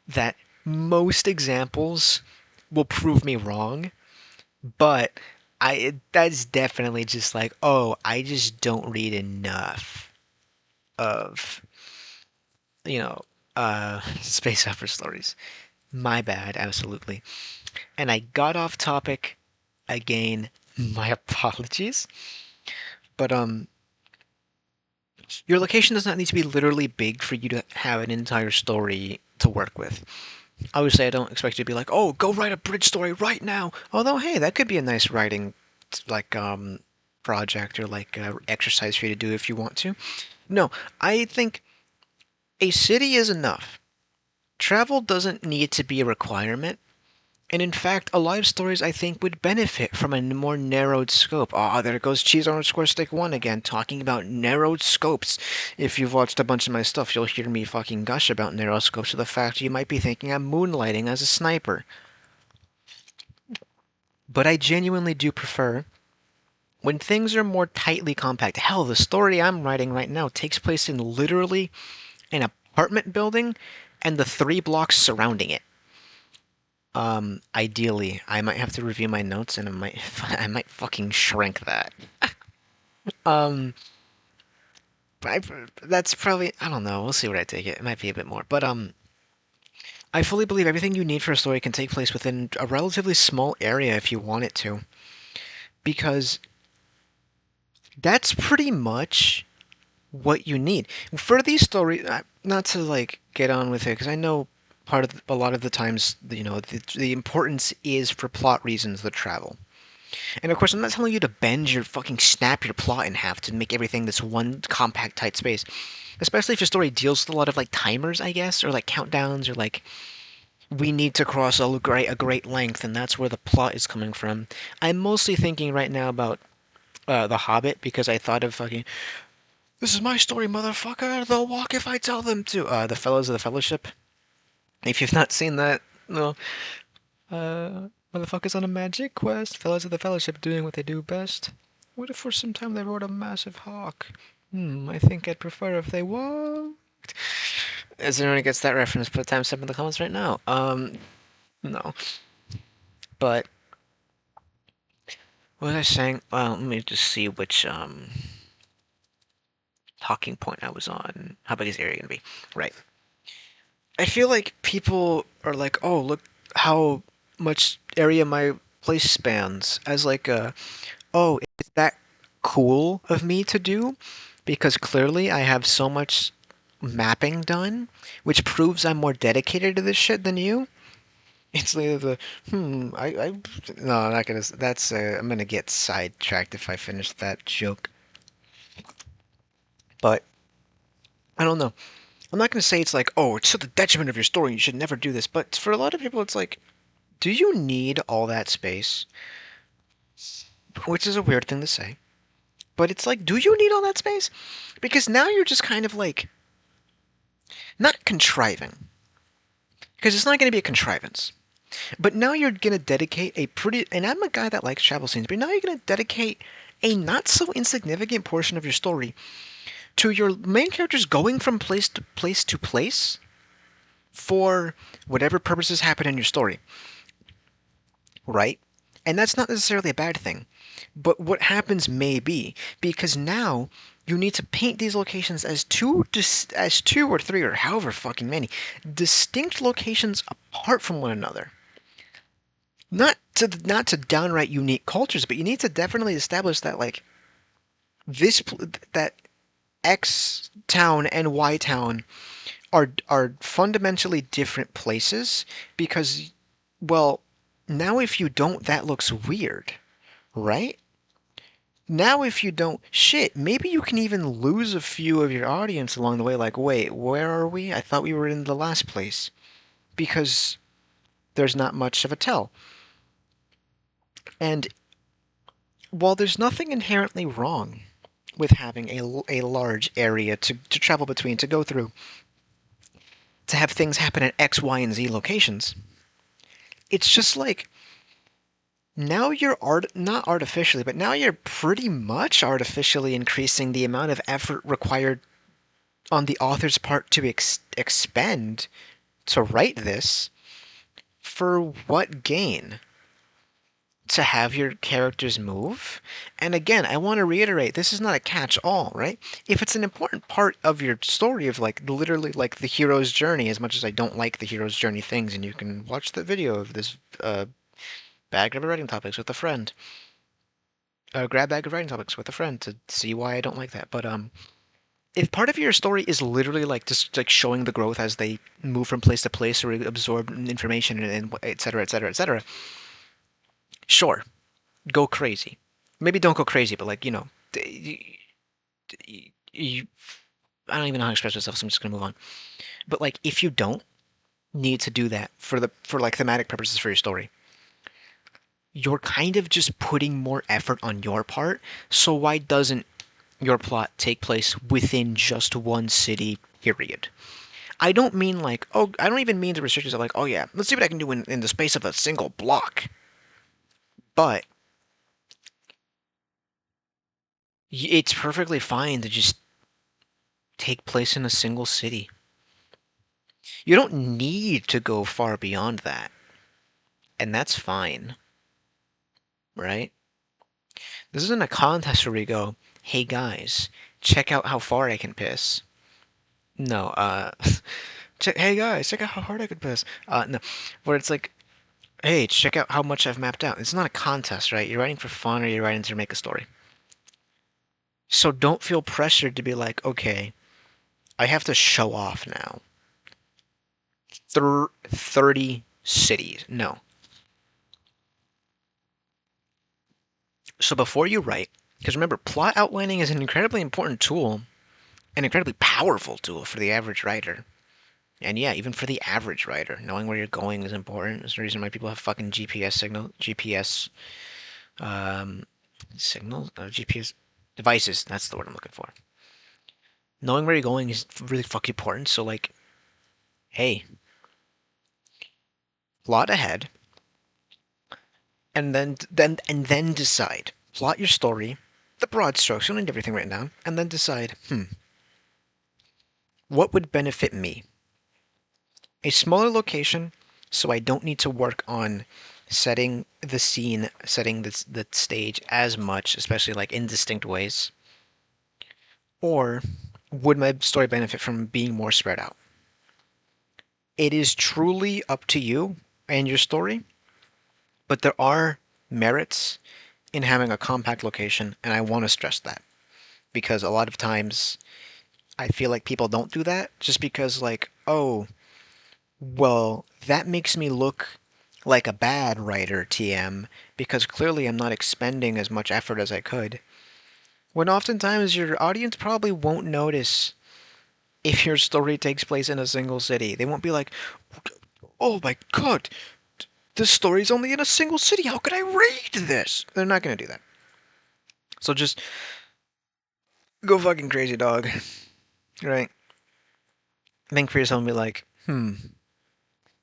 that most examples will prove me wrong, but that's definitely just like, oh, I just don't read enough of, you know, space opera stories. My bad, absolutely. And I got off topic again. My apologies. But your location does not need to be literally big for you to have an entire story to work with. Obviously, I don't expect you to be like, "Oh, go write a bridge story right now." Although, hey, that could be a nice writing like project or like exercise for you to do if you want to. No, I think a city is enough. Travel doesn't need to be a requirement. And in fact, a lot of stories I think would benefit from a more narrowed scope. Ah, there goes Cheese underscore Stick One again, talking about narrowed scopes. If you've watched a bunch of my stuff, you'll hear me fucking gush about narrow scopes to the fact you might be thinking I'm moonlighting as a sniper. But I genuinely do prefer when things are more tightly compact. Hell, the story I'm writing right now takes place in literally an apartment building and the 3 blocks surrounding it. Ideally, I might have to review my notes and I might fucking shrink that. Um, I, that's probably, I don't know, we'll see what I take it. It might be a bit more. But, I fully believe everything you need for a story can take place within a relatively small area if you want it to. Because that's pretty much what you need. For these stories, not to, like, get on with it, because I know a lot of the times, the importance is for plot reasons, the travel. And of course, I'm not telling you to bend your fucking snap your plot in half to make everything this one compact, tight space. Especially if your story deals with a lot of like timers, I guess, or like countdowns, or like we need to cross a great length, and that's where the plot is coming from. I'm mostly thinking right now about The Hobbit because I thought of fucking this is my story, motherfucker. They'll walk if I tell them to. The Fellows of the Fellowship. If you've not seen that, no. Motherfuckers on a magic quest. Fellows of the Fellowship doing what they do best. What if for some time they rode a massive hawk? I think I'd prefer if they walked. As anyone who gets that reference, put a timestamp in the comments right now. No. But, what was I saying? Well, let me just see which, talking point I was on. How big is the area gonna be? Right. I feel like people are like, oh, look how much area my place spans, as like a, oh, is that cool of me to do? Because clearly I have so much mapping done, which proves I'm more dedicated to this shit than you. It's like no, I'm not gonna, I'm gonna get sidetracked if I finish that joke. But, I don't know. I'm not gonna say it's like, oh, it's to the detriment of your story, you should never do this, but for a lot of people, it's like, do you need all that space? Which is a weird thing to say. But it's like, do you need all that space? Because now you're just kind of like, not contriving. Because it's not going to be a contrivance. But now you're going to dedicate a pretty, and I'm a guy that likes travel scenes, but now you're going to dedicate a not so insignificant portion of your story to your main characters going from place to place to place for whatever purposes happen in your story. Right? And that's not necessarily a bad thing. But what happens may be, because now you need to paint these locations as two or three or however fucking many distinct locations apart from one another. Not to downright unique cultures, but you need to definitely establish that like this that X town and Y town are fundamentally different places because, well, now if you don't, that looks weird, right? Now if you don't, shit, maybe you can even lose a few of your audience along the way, like, wait, where are we? I thought we were in the last place. Because there's not much of a tell. And while there's nothing inherently wrong with having a large area to travel between, to go through, to have things happen at X, Y, and Z locations, it's just like now you're not artificially, but now you're pretty much artificially increasing the amount of effort required on the author's part to expend to write this. For what gain? To have your characters move. And again, I want to reiterate, this is not a catch-all, right? If it's an important part of your story of like literally like the hero's journey, as much as I don't like the hero's journey things, and you can watch the video of this bag of writing topics with a friend, grab bag of writing topics with a friend to see why I don't like that. But if part of your story is literally like just like showing the growth as they move from place to place or absorb information and et cetera, et cetera, et cetera, sure, go crazy. Maybe don't go crazy, but like you, I don't even know how to express myself, so I'm just gonna move on. But like, if you don't need to do that for like thematic purposes for your story, you're kind of just putting more effort on your part. So why doesn't your plot take place within just one city? Period. I don't mean like, oh, I don't even mean to restrict yourself like, oh yeah, let's see what I can do in the space of a single block. But it's perfectly fine to just take place in a single city. You don't need to go far beyond that, and that's fine, right? This isn't a contest where we go, hey guys, check out how far I can piss. No, hey guys, check out how hard I can piss. No, where it's like, hey, check out how much I've mapped out. It's not a contest, right? You're writing for fun or you're writing to make a story. So don't feel pressured to be like, okay, I have to show off now. 30 cities. No. So before you write, because remember, plot outlining is an incredibly important tool, an incredibly powerful tool for the average writer. And yeah, even for the average writer, knowing where you're going is important. There's the reason why people have fucking GPS um, signals, GPS devices. That's the word I'm looking for. Knowing where you're going is really fucking important. So like, hey, plot ahead, and then decide. Plot your story, the broad strokes. You don't need everything written down, and then decide. What would benefit me? A smaller location, so I don't need to work on setting the scene, setting the stage as much, especially like in distinct ways. Or would my story benefit from being more spread out? It is truly up to you and your story, but there are merits in having a compact location, and I want to stress that because a lot of times I feel like people don't do that just because, like, oh, well, that makes me look like a bad writer, TM, because clearly I'm not expending as much effort as I could. When oftentimes your audience probably won't notice if your story takes place in a single city. They won't be like, oh my god, this story's only in a single city. How could I read this? They're not going to do that. So just go fucking crazy, dog. Right? Think for yourself and be like,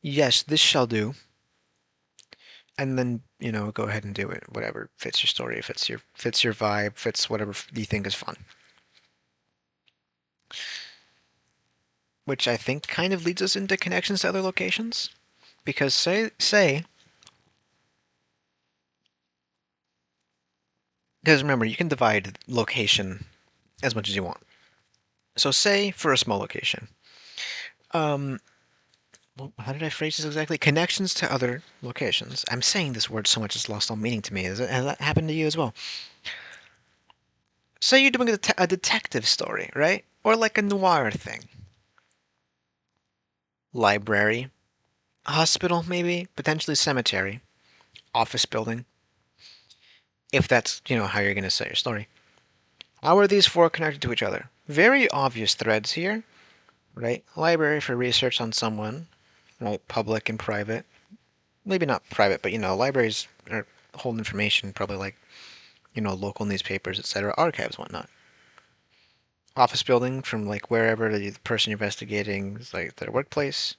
yes, this shall do. And then, go ahead and do it. Whatever fits your story, fits your vibe, fits whatever you think is fun. Which I think kind of leads us into connections to other locations. Because because remember, you can divide location as much as you want. So say for a small location, um, well, how did I phrase this exactly? Connections to other locations. I'm saying this word so much it's lost all meaning to me. Has that happened to you as well? Say you're doing a detective story, right? Or like a noir thing. library, hospital, maybe, potentially cemetery, office building, if that's, how you're going to say your story. How are these four connected to each other? Very obvious threads here, right? Library for research on someone, right? Public and private. Maybe not private, but libraries are hold information, probably like, local newspapers, etc., archives, whatnot. Office building from like wherever the person you're investigating is, like their workplace.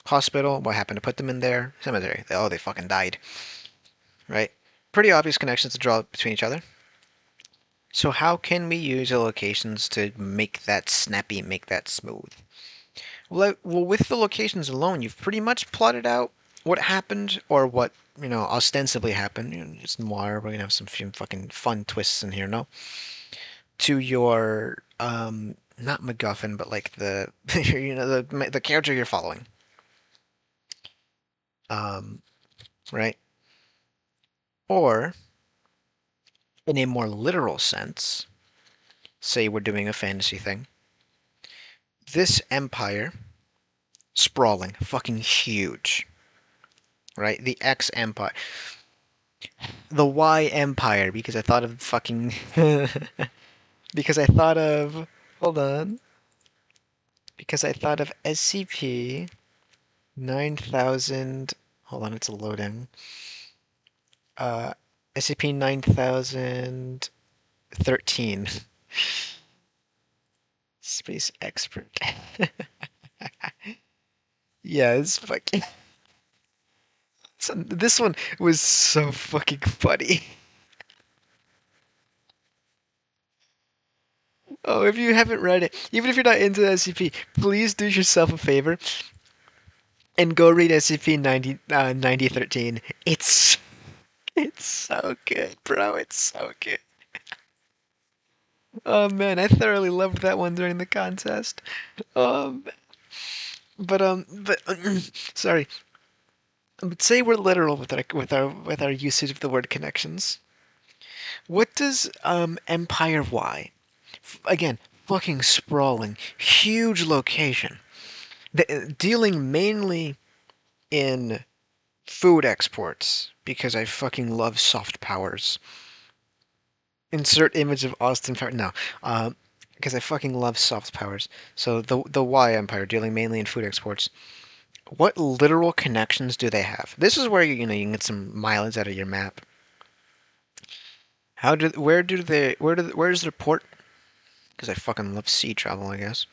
Hospital, what happened to put them in there? Cemetery. Oh, they fucking died. Right? Pretty obvious connections to draw between each other. So how can we use the locations to make that snappy, make that smooth? Well, with the locations alone, you've pretty much plotted out what happened or what, ostensibly happened. It's noir. We're gonna have some fucking fun twists in here, no? To your not MacGuffin, but like the the character you're following. Um, right? Or in a more literal sense, say we're doing a fantasy thing. This empire, sprawling, fucking huge, right? The X Empire. The Y Empire, because I thought of fucking. Because I thought of. Hold on. Because I thought of SCP 9000. Hold on, it's loading. Uh, SCP 9013. Space Expert. Yeah, it's fucking. This one was so fucking funny. Oh, if you haven't read it, even if you're not into SCP, please do yourself a favor and go read SCP 9013. It's so good, bro. It's so good. Oh man, I thoroughly loved that one during the contest. Um, but sorry. But say we're literal with our usage of the word connections. What does Empire Y? Again, fucking sprawling, huge location. Dealing mainly in food exports because I fucking love soft powers. Insert image of Austin Power. No, because I fucking love soft powers. So the Y Empire dealing mainly in food exports. What literal connections do they have? This is where you can get some mileage out of your map. Where's their port? Because I fucking love sea travel, I guess.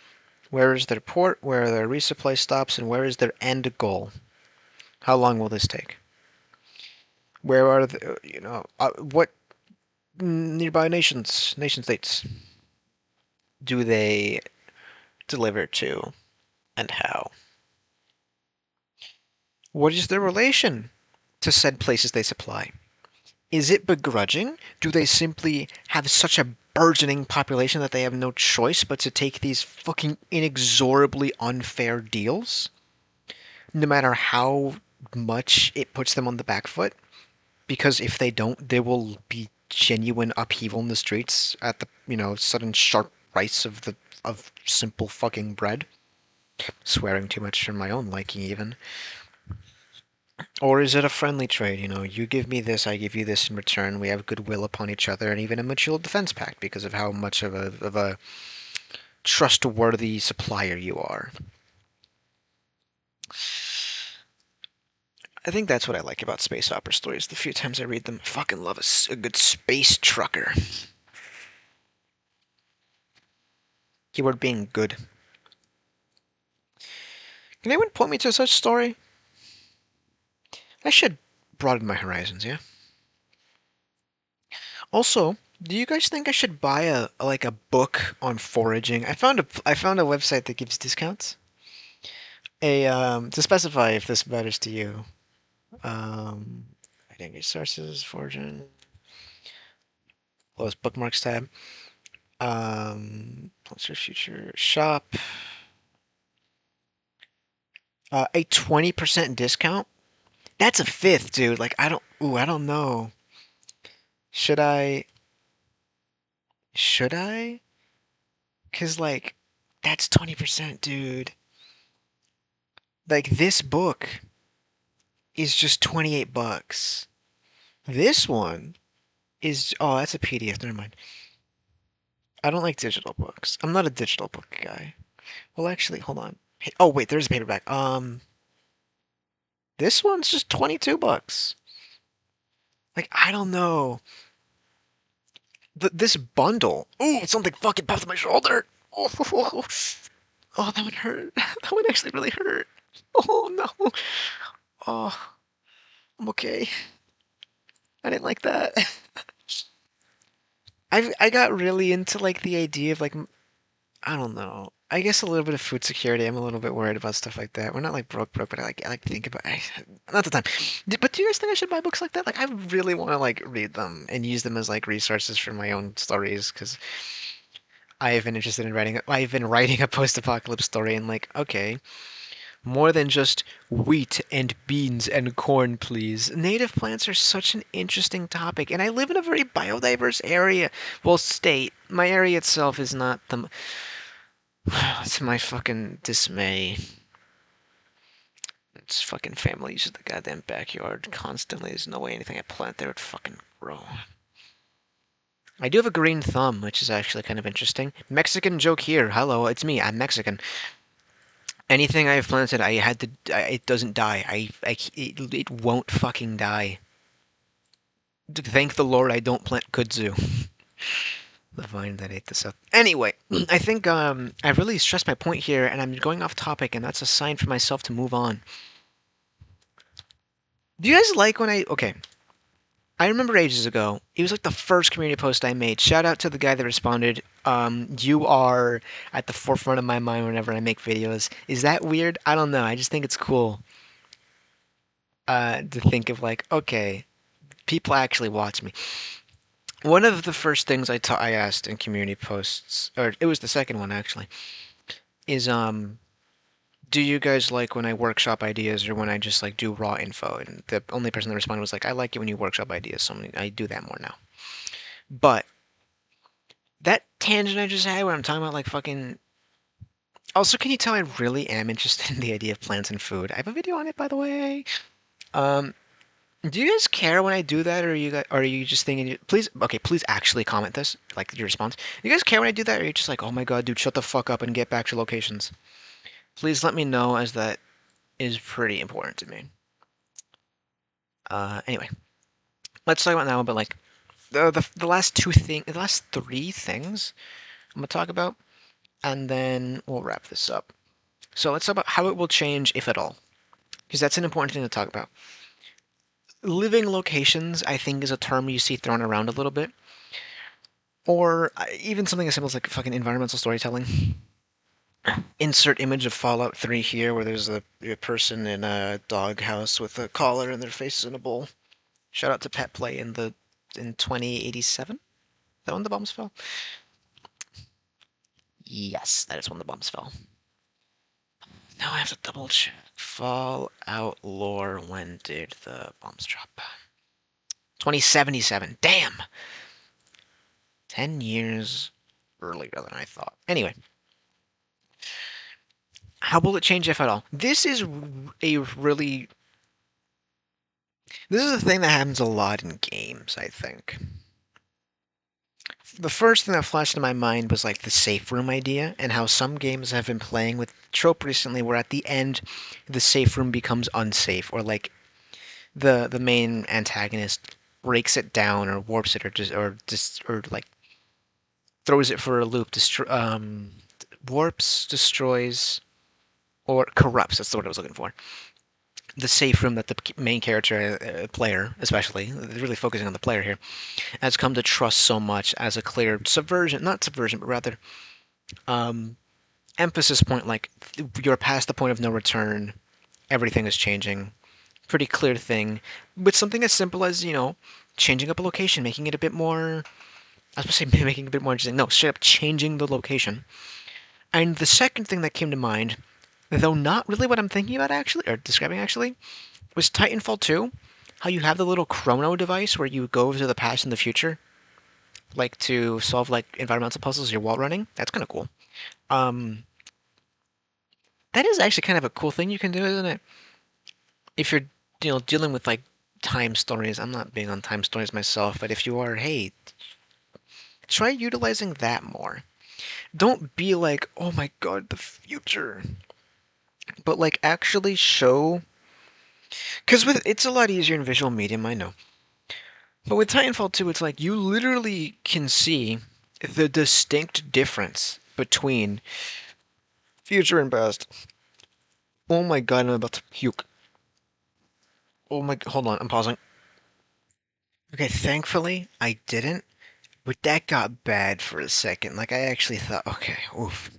Where is their port? Where are their resupply stops? And where is their end goal? How long will this take? Where are what nearby nation states do they deliver to and how? What is their relation to said places they supply? Is it begrudging? Do they simply have such a burgeoning population that they have no choice but to take these fucking inexorably unfair deals? No matter how much it puts them on the back foot? Because if they don't, there will be genuine upheaval in the streets at the, sudden sharp price of simple fucking bread. Swearing too much for my own liking, even. Or is it a friendly trade? You give me this, I give you this in return. We have goodwill upon each other, and even a mutual defense pact because of how much of a trustworthy supplier you are. I think that's what I like about space opera stories. The few times I read them, I fucking love a good space trucker. Keyword being good. Can anyone point me to such story? I should broaden my horizons, yeah? Also, do you guys think I should buy a book on foraging? I found a website that gives discounts. To specify if this matters to you. Um Identity sources, foraging, close bookmarks tab. What's your future shop? A 20% discount? That's a fifth, dude. Like I don't know. Should I? Should I? 'Cause like that's 20%, dude. Like this book is just 28 bucks. This one is oh, that's a PDF. Never mind. I don't like digital books. I'm not a digital book guy. Well, actually, hold on. Hey, oh wait, there's a paperback. This one's just 22 bucks. Like I don't know. This bundle. Ooh, something fucking popped in my shoulder. Oh, oh, that would hurt. That would actually really hurt. Oh no. Oh, I'm okay. I didn't like that. I got really into like the idea of like I don't know. I guess a little bit of food security. I'm a little bit worried about stuff like that. We're not like broke, but I like to think about. Not the time. But do you guys think I should buy books like that? Like I really want to like read them and use them as like resources for my own stories because I have been interested in writing. I've been writing a post-apocalypse story and like okay, more than just wheat and beans and corn, please. Native plants are such an interesting topic, and I live in a very biodiverse area. Well, state. My area itself is not the. It's my fucking dismay. It's fucking family uses the goddamn backyard constantly. There's no way anything I plant there would fucking grow. I do have a green thumb, which is actually kind of interesting. Mexican joke here. Hello, it's me. I'm Mexican. Anything I've planted, I had to. It doesn't die. It won't fucking die. Thank the Lord I don't plant kudzu. The vine that ate this up. Anyway, I think I've really stressed my point here, and I'm going off topic, and that's a sign for myself to move on. Do you guys like when I? Okay, I remember ages ago. It was like the first community post I made. Shout out to the guy that responded. You are at the forefront of my mind whenever I make videos. Is that weird? I don't know. I just think it's cool. To think of like, okay, people actually watch me. One of the first things I asked in community posts, or it was the second one actually, is do you guys like when I workshop ideas or when I just like do raw info? And the only person that responded was like, I like it when you workshop ideas, so I do that more now. But that tangent I just had where I'm talking about like fucking. Also, can you tell I really am interested in the idea of plants and food? I have a video on it, by the way. Um, do you guys care when I do that, or are you just thinking? Please, okay, please actually comment this, like your response. Do you guys care when I do that, or are you just like, oh my god, dude, shut the fuck up and get back to locations? Please let me know, as that is pretty important to me. Anyway, let's talk about now about like the last the last three things I'm gonna talk about, and then we'll wrap this up. So let's talk about how it will change, if at all, because that's an important thing to talk about. Living locations, I think, is a term you see thrown around a little bit, or even something as simple as like fucking environmental storytelling. Insert image of Fallout 3 here, where there's a person in a doghouse with a collar and their face is in a bowl. Shout out to Pet Play in 2087. Is that when the bombs fell? Yes, that is when the bombs fell. Now I have to double check. Fallout lore. When did the bombs drop? 2077. Damn! 10 years earlier than I thought. Anyway. How will it change, if at all? This is a really. This is a thing that happens a lot in games, I think. The first thing that flashed in my mind was like the safe room idea, and how some games have been playing with trope recently where at the end the safe room becomes unsafe, or like the main antagonist breaks it down or warps it or like throws it for a loop, warps, destroys, or corrupts. That's the word I was looking for. The safe room that the main character, player especially, really focusing on the player here, has come to trust so much as a clear subversion, not subversion, but rather um, emphasis point. Like you're past the point of no return. Everything is changing. Pretty clear thing, with something as simple as changing up a location, making it a bit more. I was supposed to say making it a bit more interesting. No, straight up changing the location. And the second thing that came to mind, though not really what I'm thinking about actually, or describing actually, was Titanfall 2. How you have the little chrono device where you go to the past and the future, like to solve like environmental puzzles you're wall running. That's kind of cool. Um, That is actually kind of a cool thing you can do, isn't it? If you're, dealing with like time stories. I'm not big on time stories myself, but if you are, hey, try utilizing that more. Don't be like, oh my god, the future. But like actually show, because with it's a lot easier in visual medium, I know. But with Titanfall 2, it's like you literally can see the distinct difference between future and past. Oh my god, I'm about to puke. Oh my, hold on, I'm pausing. Okay, thankfully I didn't, but that got bad for a second. Like I actually thought, okay, oof.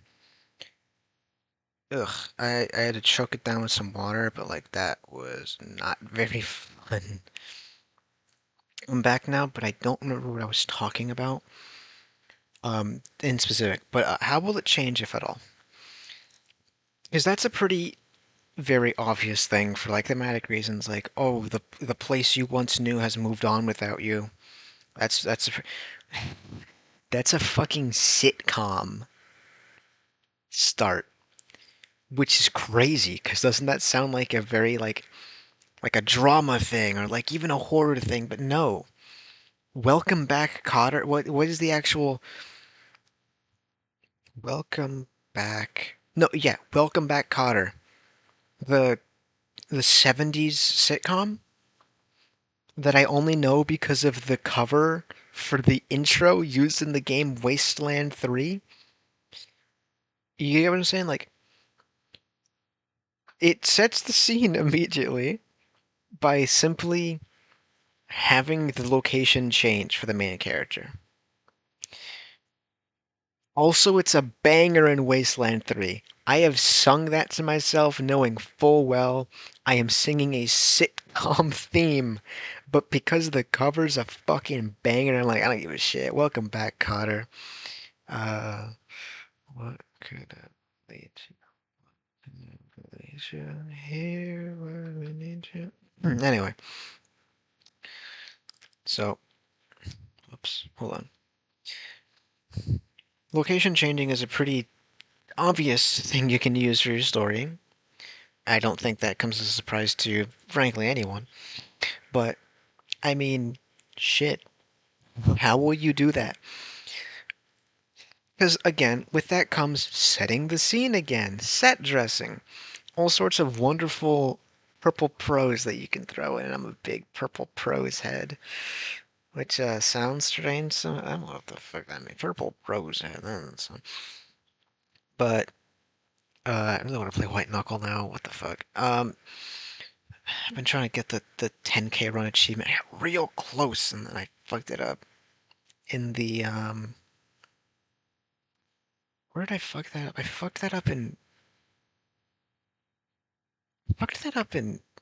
Ugh, I had to choke it down with some water, but like that was not very fun. I'm back now, but I don't remember what I was talking about, in specific. But how will it change, if at all? Because that's a pretty very obvious thing for like thematic reasons, like oh the place you once knew has moved on without you. That's a fucking sitcom start, which is crazy. Because doesn't that sound like a very like a drama thing or like even a horror thing? But no. Welcome back, Cotter. What is the actual welcome back? No, yeah, welcome back, Cotter. The the 70s sitcom that I only know because of the cover for the intro used in the game Wasteland 3. You get what I'm saying? Like, it sets the scene immediately by simply having the location change for the main character. Also, it's a banger in Wasteland 3. I have sung that to myself knowing full well I am singing a sitcom theme, but because the cover's a fucking banger, I'm like, I don't give a shit. Welcome back, Cotter. Uh, what could lead you here where we need you? Anyway, so, oops, hold on. Location changing is a pretty obvious thing you can use for your story. I don't think that comes as a surprise to, frankly, anyone. But, I mean, shit. How will you do that? Because, again, with that comes setting the scene again, set dressing, all sorts of wonderful purple prose that you can throw in. I'm a big purple prose head, which sounds strange. So I don't know what the fuck that means. Purple prose head. But I really want to play White Knuckle now. What the fuck? I've been trying to get the 10K run achievement. I got real close, and then I fucked it up in the Where did I fuck that up? I fucked that up in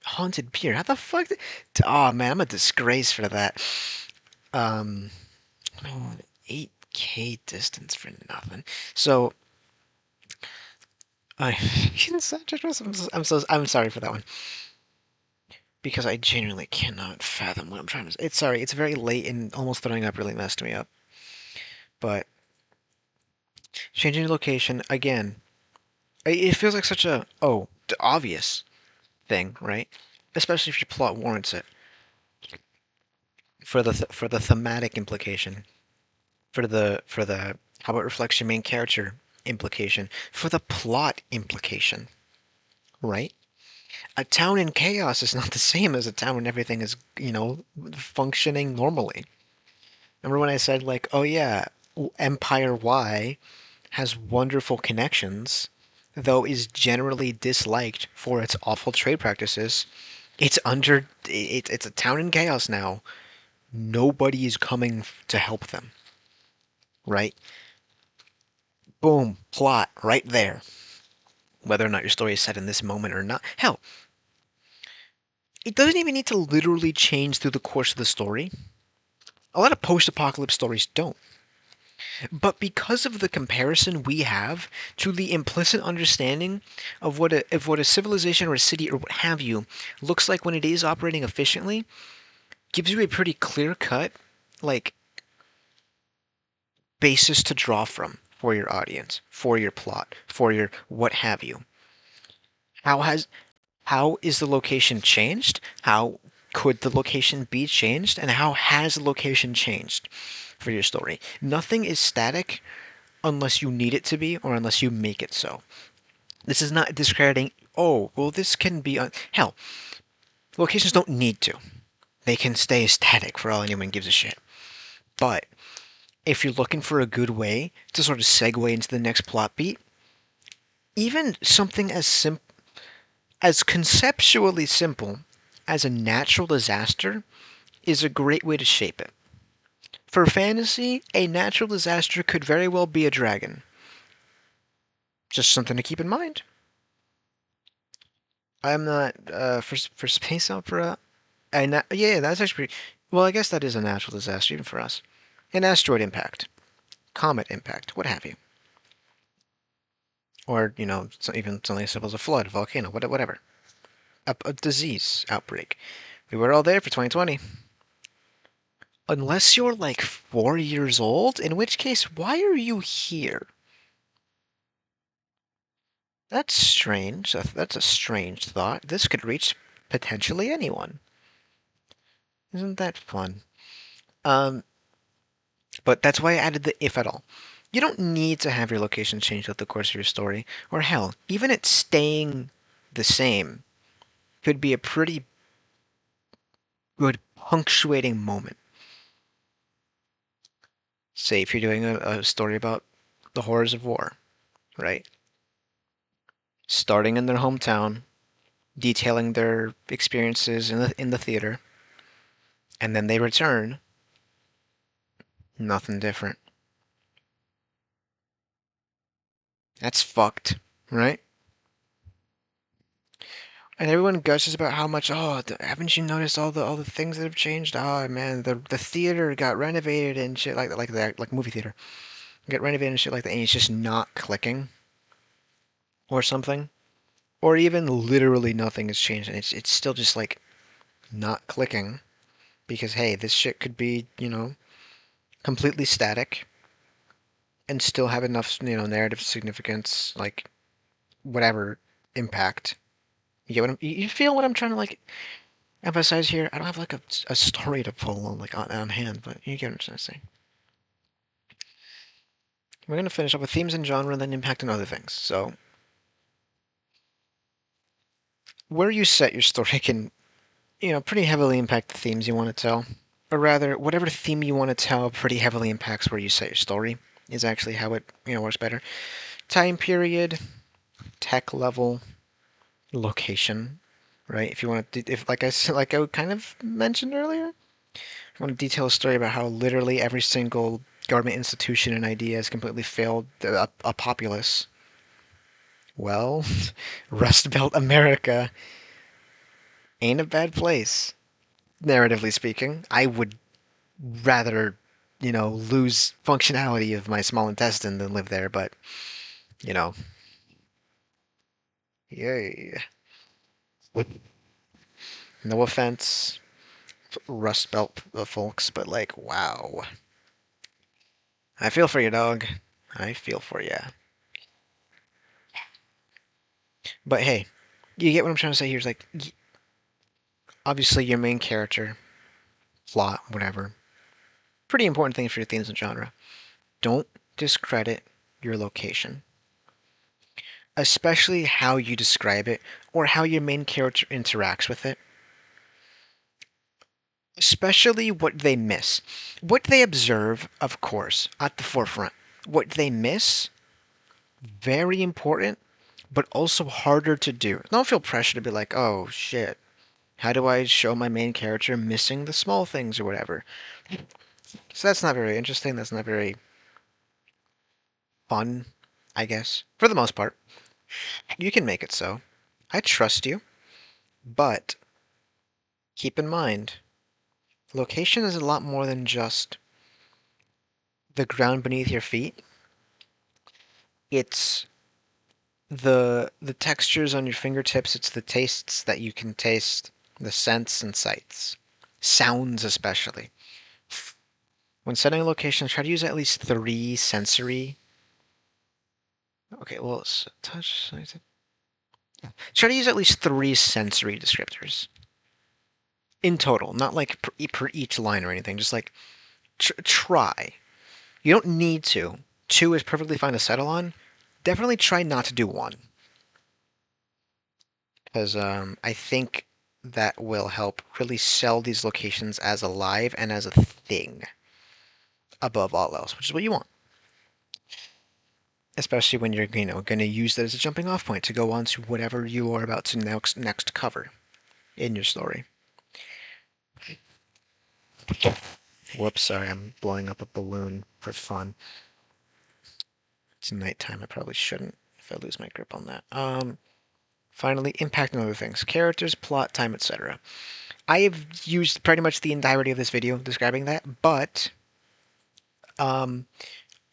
Haunted Pier. How the fuck? Oh man, I'm a disgrace for that. Um, oh, 8K distance for nothing. So I I'm sorry for that one because I genuinely cannot fathom what I'm trying to say. It's very late and almost throwing up really messed me up. But changing location again, it feels like such a obvious thing, right? Especially if your plot warrants it for the thematic implication, for the how it reflects your main character implication, for the plot implication, right? A town in chaos is not the same as a town when everything is, functioning normally. Remember when I said like, oh yeah, Empire Y has wonderful connections, though is generally disliked for its awful trade practices. It's a town in chaos now. Nobody is coming to help them, right? Boom, plot right there. Whether or not your story is set in this moment or not. Hell, it doesn't even need to literally change through the course of the story. A lot of post-apocalypse stories don't. But because of the comparison we have to the implicit understanding of what a civilization or a city or what have you looks like when it is operating efficiently, gives you a pretty clear cut like basis to draw from for your audience, for your plot, for your what have you. How has how is the location changed? How could the location be changed? And how has the location changed for your story? Nothing is static unless you need it to be or unless you make it so. This is not discrediting, oh, well, this can be. Hell, locations don't need to. They can stay static for all anyone gives a shit. But if you're looking for a good way to sort of segue into the next plot beat, even something as conceptually simple as a natural disaster is a great way to shape it. For fantasy, a natural disaster could very well be a dragon. Just something to keep in mind. I'm not for space opera. Yeah, that's actually pretty. Well, I guess that is a natural disaster even for us. An asteroid impact, comet impact, what have you, or even something as simple as a flood, volcano, whatever, a disease outbreak. We were all there for 2020. Unless you're like 4 years old, in which case, why are you here? That's strange. That's a strange thought. This could reach potentially anyone. Isn't that fun? Um, but that's why I added the if at all. You don't need to have your location change throughout the course of your story, or hell, even it staying the same could be a pretty good punctuating moment. Say if you're doing a story about the horrors of war, right? Starting in their hometown, detailing their experiences in the theater, and then they return, nothing different. That's fucked, right? And everyone gushes about how much. Oh, haven't you noticed all the things that have changed? Oh man, the theater got renovated and shit like that, like movie theater get renovated and shit like that, and it's just not clicking or something, or even literally nothing has changed, and it's still just like not clicking because hey, this shit could be completely static and still have enough narrative significance, like whatever impact. You get what you feel what I'm trying to like emphasize here? I don't have like a story to pull on like on hand, but you get what I'm trying to say. We're gonna finish up with themes and genre, and then impact and other things. So where you set your story can pretty heavily impact the themes you want to tell, or rather, whatever theme you want to tell pretty heavily impacts where you set your story. Is actually how it works better. Time period, tech level, location, right? If you want to, if like I kind of mentioned earlier, I want to detail a story about how literally every single government institution and idea has completely failed a populace. Well, Rust Belt America ain't a bad place, narratively speaking. I would rather, lose functionality of my small intestine than live there, but, you know, yay. No offense, Rust Belt folks, but like, wow. I feel for you, dog. I feel for you. But hey, you get what I'm trying to say here is like, obviously your main character, plot, whatever. Pretty important thing for your themes and genre. Don't discredit your location, especially how you describe it or how your main character interacts with it. Especially what they miss. What they observe, of course, at the forefront. What they miss, very important, but also harder to do. Don't feel pressure to be like, oh shit, how do I show my main character missing the small things or whatever? So that's not very interesting. That's not very fun, I guess. For the most part, you can make it so. I trust you, but keep in mind, location is a lot more than just the ground beneath your feet. It's the textures on your fingertips, it's the tastes that you can taste, the scents and sights. Sounds especially. When setting a location, try to use at least 3 sensory. Okay, well, touch, Try to use at least 3 sensory descriptors in total, not like per each line or anything. Just like try. You don't need to. 2 is perfectly fine to settle on. Definitely try not to do 1, because I think that will help really sell these locations as alive and as a thing above all else, which is what you want. Especially when you're, going to use that as a jumping off point to go on to whatever you are about to next cover in your story. Whoops, sorry, I'm blowing up a balloon for fun. It's nighttime, I probably shouldn't if I lose my grip on that. Finally, impact and other things. Characters, plot, time, etc. I have used pretty much the entirety of this video describing that, but, and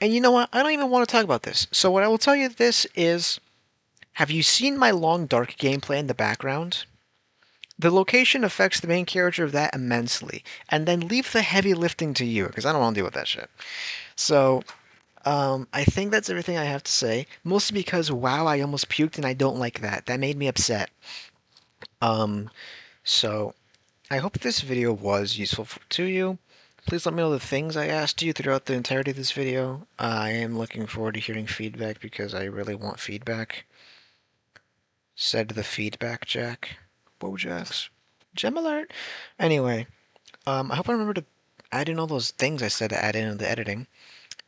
you know what? I don't even want to talk about this. So what I will tell you this is, have you seen my long dark gameplay in the background? The location affects the main character of that immensely, and then leave the heavy lifting to you, because I don't want to deal with that shit. So, I think that's everything I have to say. Mostly because, wow, I almost puked, and I don't like that. That made me upset. Um, so I hope this video was useful to you. Please let me know the things I asked you throughout the entirety of this video. I am looking forward to hearing feedback because I really want feedback. Said the feedback Jack. Bojax. Gem alert. Anyway, I hope I remember to add in all those things I said to add in the editing.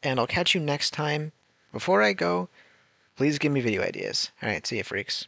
And I'll catch you next time. Before I go, please give me video ideas. Alright, see ya, freaks.